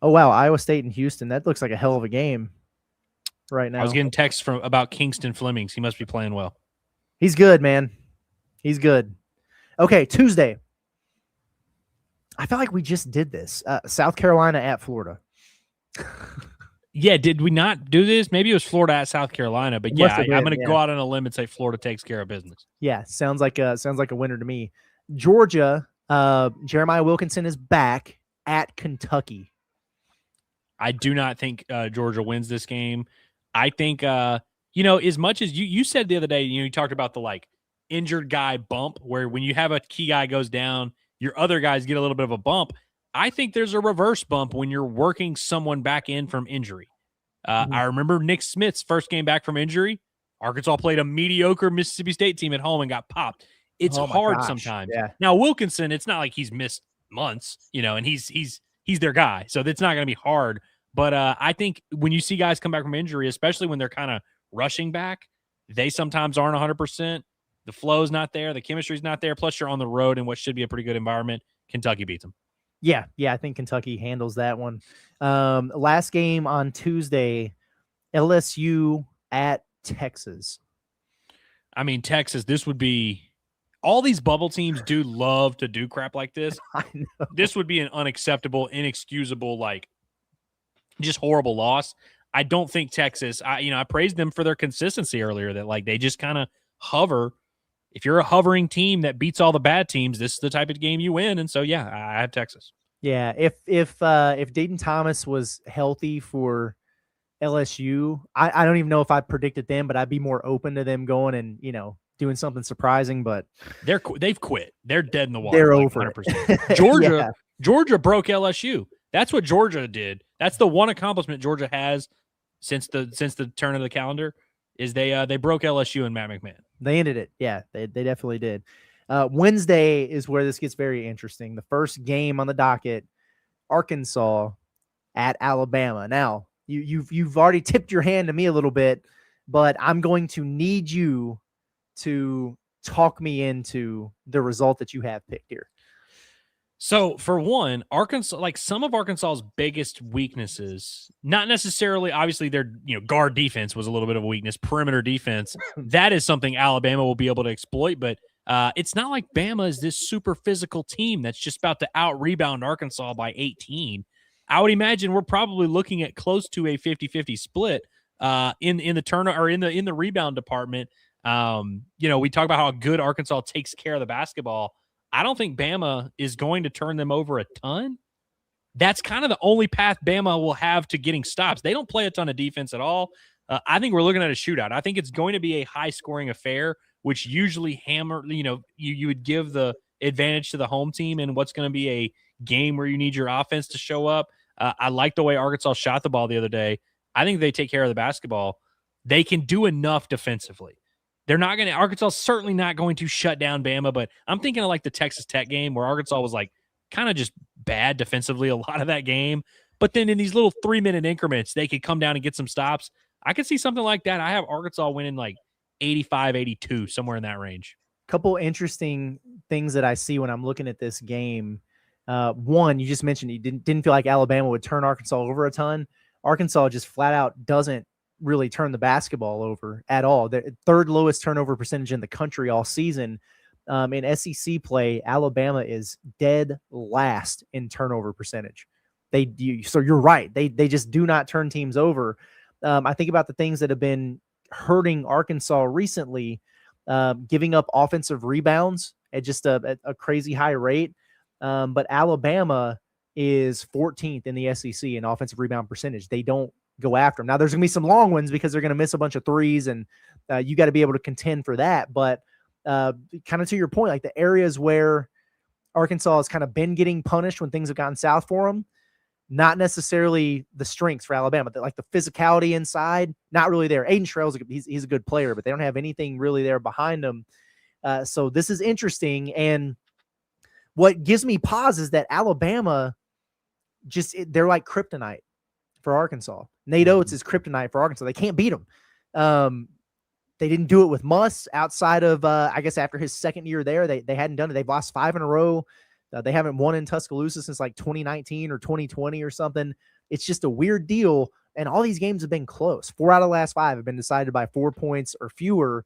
Oh, wow. Iowa State and Houston. That looks like a hell of a game right now. I was getting texts about Kingston Flemings. He must be playing well. He's good, man. He's good. Okay, Tuesday. I felt like we just did this. South Carolina at Florida. Yeah, did we not do this? Maybe it was Florida at South Carolina, but Must have I'm been, going to go out on a limb and say Florida takes care of business. Yeah, sounds like a winner to me. Georgia, Jeremiah Wilkinson is back at Kentucky. I do not think Georgia wins this game. I think as much as you said the other day, you talked about the like injured guy bump where when you have a key guy goes down, your other guys get a little bit of a bump. I think there's a reverse bump when you're working someone back in from injury. I remember Nick Smith's first game back from injury. Arkansas played a mediocre Mississippi State team at home and got popped. It's hard sometimes. Yeah. Now Wilkinson, it's not like he's missed months, and he's their guy, so it's not going to be hard. But I think when you see guys come back from injury, especially when they're kind of rushing back, they sometimes aren't 100%. The flow's not there. The chemistry's not there. Plus, you're on the road in what should be a pretty good environment. Kentucky beats them. Yeah, I think Kentucky handles that one. Last game on Tuesday, LSU at Texas. I mean, Texas, this would be – all these bubble teams do love to do crap like this. I know. This would be an unacceptable, inexcusable, like just horrible loss. I don't think Texas – I praised them for their consistency earlier that like they just kind of hover. If you're a hovering team that beats all the bad teams, this is the type of game you win. And so, yeah, I have Texas. Yeah, if Dayton Thomas was healthy for LSU, I don't even know if I predicted them, but I'd be more open to them going and doing something surprising. But they've quit. They're dead in the water. They're like over 100%. Georgia broke LSU. That's what Georgia did. That's the one accomplishment Georgia has since the turn of the calendar is they broke LSU and Matt McMahon. They ended it. Yeah, they definitely did. Wednesday is where this gets very interesting. The first game on the docket, Arkansas at Alabama. Now, you've already tipped your hand to me a little bit, but I'm going to need you to talk me into the result that you have picked here. So, for one, Arkansas, like some of Arkansas's biggest weaknesses, not necessarily, obviously, their guard defense was a little bit of a weakness. Perimeter defense, that is something Alabama will be able to exploit. But it's not like Bama is this super physical team that's just about to out-rebound Arkansas by 18. I would imagine we're probably looking at close to a 50-50 split in the turn or in the rebound department. We talk about how good Arkansas takes care of the basketball. I don't think Bama is going to turn them over a ton. That's kind of the only path Bama will have to getting stops. They don't play a ton of defense at all. I think we're looking at a shootout. I think it's going to be a high-scoring affair, which usually you would give the advantage to the home team in what's going to be a game where you need your offense to show up. I like the way Arkansas shot the ball the other day. I think they take care of the basketball. They can do enough defensively. Arkansas is certainly not going to shut down Bama, but I'm thinking of like the Texas Tech game where Arkansas was like kind of just bad defensively a lot of that game. But then in these little 3-minute increments, they could come down and get some stops. I could see something like that. I have Arkansas winning like 85-82, somewhere in that range. Couple interesting things that I see when I'm looking at this game. One, you just mentioned you didn't feel like Alabama would turn Arkansas over a ton. Arkansas just flat out doesn't really turn the basketball over at all. The third lowest turnover percentage in the country all season. In SEC play, Alabama is dead last in turnover percentage. So you're right. They just do not turn teams over. I think about the things that have been hurting Arkansas recently, giving up offensive rebounds at just a crazy high rate. But Alabama is 14th in the SEC in offensive rebound percentage. They don't go after them. Now there's going to be some long ones because they're going to miss a bunch of threes, and you got to be able to contend for that. But kind of to your point, like the areas where Arkansas has kind of been getting punished when things have gotten south for them, not necessarily the strengths for Alabama. Like the physicality inside, not really there. Aiden Shrell's he's a good player, but they don't have anything really there behind them. So this is interesting. And what gives me pause is that Alabama they're like kryptonite for Arkansas. Nate Oates is kryptonite for Arkansas. They can't beat them. They didn't do it with Muss outside of, I guess, after his second year there. They hadn't done it. They've lost 5 in a row. They haven't won in Tuscaloosa since like 2019 or 2020 or something. It's just a weird deal. And all these games have been close. 4 out of the last 5 have been decided by 4 points or fewer.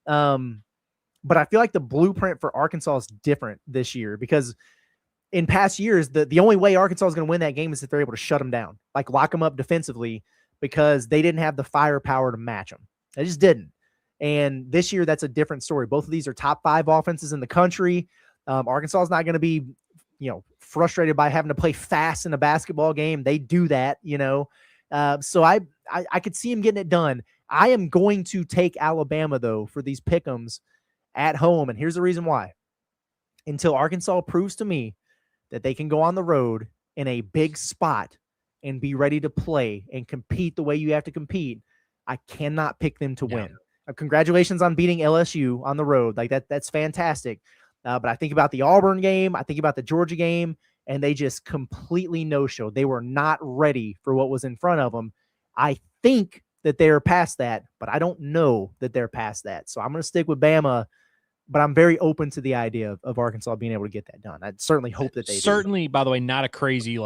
But I feel like the blueprint for Arkansas is different this year because in past years, the only way Arkansas is going to win that game is if they're able to shut them down, like lock them up defensively, because they didn't have the firepower to match them. They just didn't. And this year, that's a different story. Both of these are top 5 offenses in the country. Arkansas is not going to be, frustrated by having to play fast in a basketball game. They do that, So I could see him getting it done. I am going to take Alabama, though, for these pick'ems at home. And here's the reason why. Until Arkansas proves to me that they can go on the road in a big spot and be ready to play and compete the way you have to compete, I cannot pick them to win. Congratulations on beating LSU on the road. Like that's fantastic. But I think about the Auburn game, I think about the Georgia game, and they just completely no-showed. They were not ready for what was in front of them. I think that they're past that, but I don't know that they're past that. So I'm going to stick with Bama, but I'm very open to the idea of Arkansas being able to get that done. I certainly hope that they certainly, by the way, not a crazy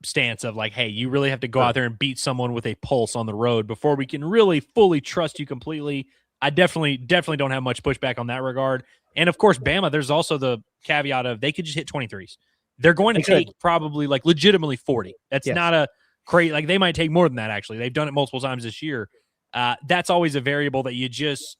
stance of hey, you really have to go out there and beat someone with a pulse on the road before we can really fully trust you completely. I definitely don't have much pushback on that regard. And of course, Bama, there's also the caveat of they could just hit 23s. They're going to take probably legitimately 40. That's not a crazy, they might take more than that. Actually, they've done it multiple times this year. That's always a variable that you just,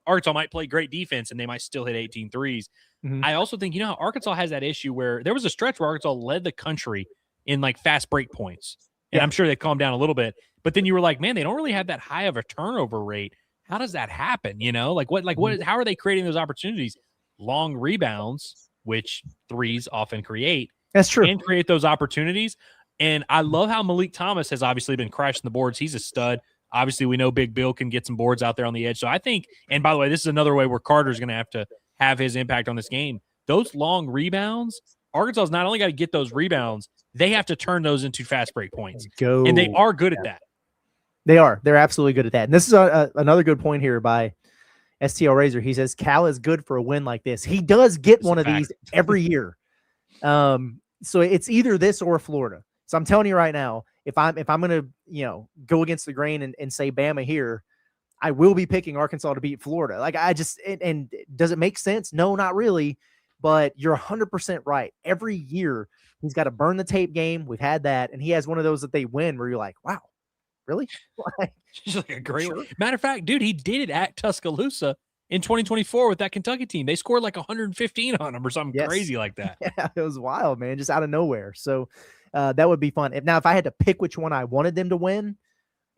Arkansas might play great defense and they might still hit 18 threes. Mm-hmm. I also think, Arkansas has that issue where there was a stretch where Arkansas led the country in fast break points. And I'm sure they calmed down a little bit, but then you were like, man, they don't really have that high of a turnover rate. How does that happen? How are they creating those opportunities? Long rebounds, which threes often create. That's true. And create those opportunities. And I love how Malik Thomas has obviously been crashing the boards. He's a stud. Obviously, we know Big Bill can get some boards out there on the edge. So I think, and by the way, this is another way where Carter's going to have his impact on this game. Those long rebounds, Arkansas's not only got to get those rebounds, they have to turn those into fast break points. And they are good at that. They are. They're absolutely good at that. And this is another good point here by STL Razor. He says, Cal is good for a win like this. He does get one of these every year. So it's either this or Florida. So I'm telling you right now, if I'm going to, go against the grain and say Bama here, I will be picking Arkansas to beat Florida. And does it make sense? No, not really. But you're 100% right. Every year he's got to burn the tape game. We've had that. And he has one of those that they win where you're like, wow. Really? It's a great one. Matter of fact, dude, he did it at Tuscaloosa in 2024 with that Kentucky team. They scored 115 on them or something crazy like that. Yeah, it was wild, man, just out of nowhere. So that would be fun. If I had to pick which one I wanted them to win,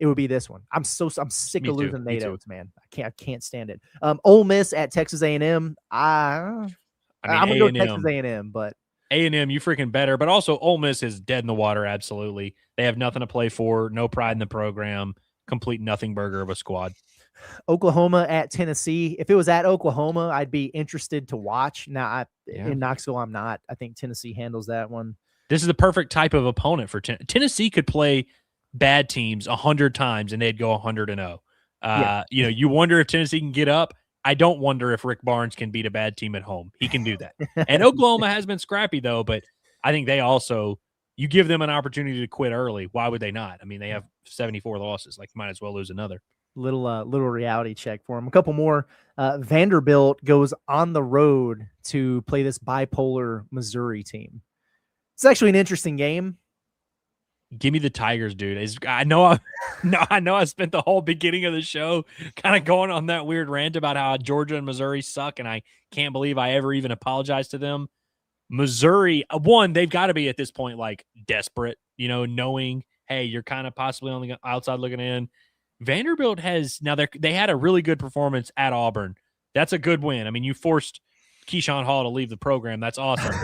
it would be this one. I'm sick of losing natives, man. I can't stand it. Ole Miss at Texas A&M. I'm gonna go Texas A&M, but A&M, you freaking better. But also, Ole Miss is dead in the water. Absolutely, they have nothing to play for. No pride in the program. Complete nothing burger of a squad. Oklahoma at Tennessee. If it was at Oklahoma, I'd be interested to watch. Now, in Knoxville, I'm not. I think Tennessee handles that one. This is the perfect type of opponent for Tennessee. Could play bad teams 100 times and they'd go 100-0. You wonder if Tennessee can get up. I don't wonder if Rick Barnes can beat a bad team at home. He can do that. And Oklahoma has been scrappy, though, but I think they also, you give them an opportunity to quit early. Why would they not? I mean, they have 74 losses. You might as well lose another. Little reality check for them. A couple more. Vanderbilt goes on the road to play this bipolar Missouri team. It's actually an interesting game. Give me the Tigers, dude. I know I spent the whole beginning of the show kind of going on that weird rant about how Georgia and Missouri suck, and I can't believe I ever even apologized to them. Missouri, one, they've got to be at this point desperate, knowing, hey, you're kind of possibly on the outside looking in. Vanderbilt they had a really good performance at Auburn. That's a good win. I mean, you forced Keyshawn Hall to leave the program. That's awesome.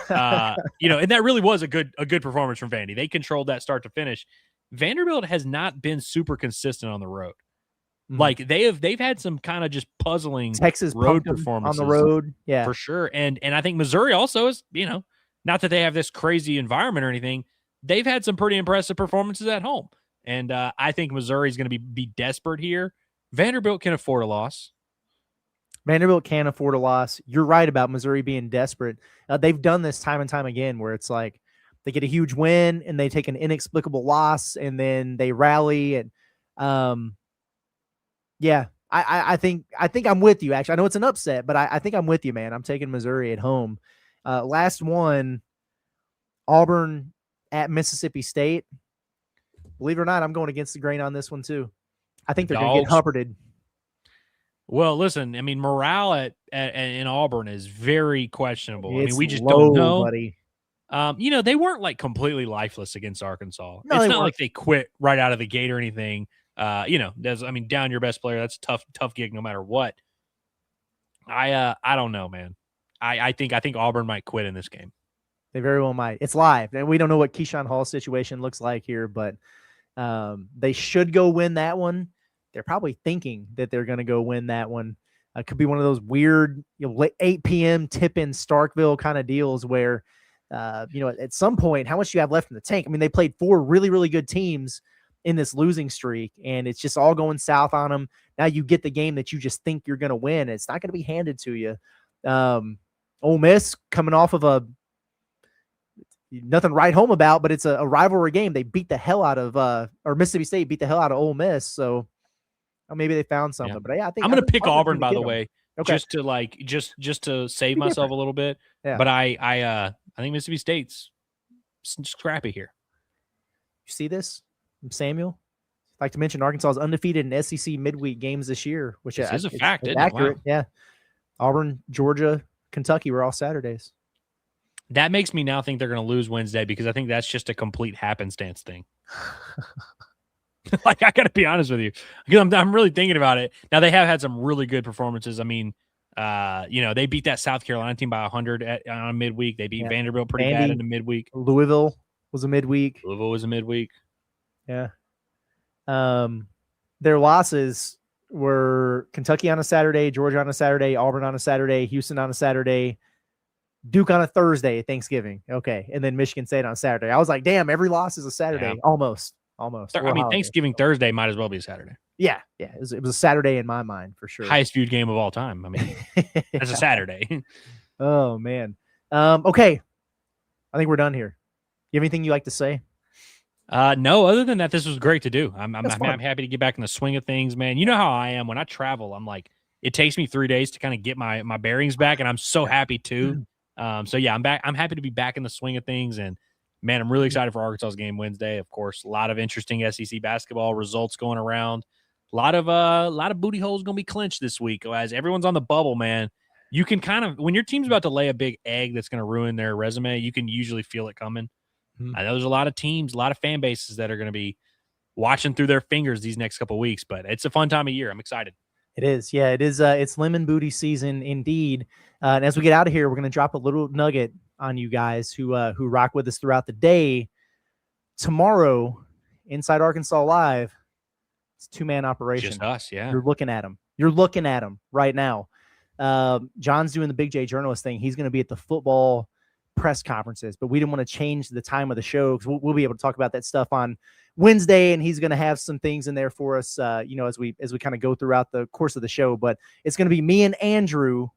And that really was a good performance from Vandy. They controlled that start to finish. Vanderbilt has not been super consistent on the road. Mm-hmm. They've had some kind of just puzzling Texas road performances on the road. Yeah, for sure. And I think Missouri also is, not that they have this crazy environment or anything. They've had some pretty impressive performances at home. And I think Missouri is going to be desperate here. Vanderbilt can afford a loss. Vanderbilt can afford a loss. You're right about Missouri being desperate. They've done this time and time again where it's like they get a huge win and they take an inexplicable loss and then they rally. And I think I'm with you, actually. I know it's an upset, but I think I'm with you, man. I'm taking Missouri at home. Last one, Auburn at Mississippi State. Believe it or not, I'm going against the grain on this one too. I think they're going to get humpered. Well, listen, I mean, morale in Auburn is very questionable. It's I mean, we just low, don't know. buddy. They weren't like completely lifeless against Arkansas. No, it's not like they quit right out of the gate or anything. Down your best player. That's a tough gig no matter what. I don't know, man. I think Auburn might quit in this game. They very well might. It's live, and we don't know what Keyshawn Hall's situation looks like here, but they should go win that one. They're probably thinking that they're going to go win that one. It could be one of those weird, 8 p.m. tip in Starkville kind of deals where, at some point, how much do you have left in the tank? I mean, they played 4 really, really good teams in this losing streak, and it's just all going south on them. Now you get the game that you just think you're going to win. It's not going to be handed to you. Ole Miss coming off of nothing to write home about, but it's a rivalry game. They beat the hell out of, or Mississippi State beat the hell out of Ole Miss. So maybe they found something. Yeah. But yeah, I'm going to pick Auburn, by the way, okay. just to save myself a little bit. Yeah. But I think Mississippi State's scrappy here. You see this, Samuel? I'd like to mention Arkansas is undefeated in SEC midweek games this year, which is a fact. It's isn't accurate. Wow. Yeah. Auburn, Georgia, Kentucky were all Saturdays. That makes me now think they're going to lose Wednesday because I think that's just a complete happenstance thing. Like, I got to be honest with you, because I'm really thinking about it. Now, they have had some really good performances. I mean, they beat that South Carolina team by 100 on midweek. They beat Vanderbilt pretty bad in the midweek. Louisville was a midweek. Yeah. Their losses were Kentucky on a Saturday, Georgia on a Saturday, Auburn on a Saturday, Houston on a Saturday, Duke on a Thursday, Thanksgiving. Okay. And then Michigan State on Saturday. I was like, damn, every loss is a Saturday. Yeah. Almost. I mean, Thanksgiving Thursday might as well be a Saturday. Yeah. Yeah. It was a Saturday in my mind for sure. Highest viewed game of all time. I mean, that's a Saturday. Oh, man. Okay. I think we're done here. You have anything you'd like to say? No, other than that, this was great to do. I'm happy to get back in the swing of things, man. You know how I am when I travel. I'm like, it takes me 3 days to kind of get my bearings back, and I'm so happy too. So yeah, I'm back. I'm happy to be back in the swing of things, and man, I'm really excited for Arkansas's game Wednesday. Of course, a lot of interesting SEC basketball results going around. A lot of booty holes going to be clinched this week as everyone's on the bubble, man. You can kind of, when your team's about to lay a big egg that's going to ruin their resume, you can usually feel it coming. I know there's a lot of teams, a lot of fan bases that are going to be watching through their fingers these next couple of weeks, but it's a fun time of year. I'm excited. It is. Yeah, it is. It's lemon booty season indeed. And as we get out of here, we're going to drop a little nugget on you guys who rock with us throughout the day. Tomorrow, Inside Arkansas Live, it's a 2-man operation. Just us, yeah. You're looking at him. You're looking at him right now. John's doing the Big J journalist thing. He's going to be at the football press conferences, but we didn't want to change the time of the show because we'll be able to talk about that stuff on Wednesday, and he's going to have some things in there for us, as we kind of go throughout the course of the show. But it's going to be me and Andrew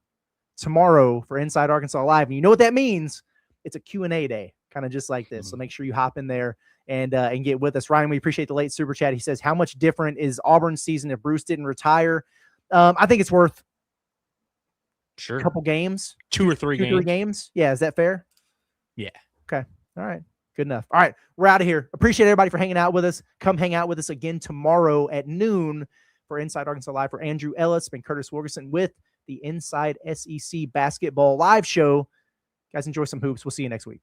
tomorrow for Inside Arkansas Live, and you know what that means? It's a Q&A day, kind of just like this. So make sure you hop in there and get with us. Ryan, we appreciate the late super chat. He says, "How much different is Auburn's season if Bruce didn't retire?" I think it's worth a couple games, 2 or 3 games. Yeah, is that fair? Yeah. Okay. All right. Good enough. All right. We're out of here. Appreciate everybody for hanging out with us. Come hang out with us again tomorrow at noon for Inside Arkansas Live. For Andrew Ellis and Curtis Wilkerson with the Inside SEC Basketball Live Show. Guys, enjoy some hoops. We'll see you next week.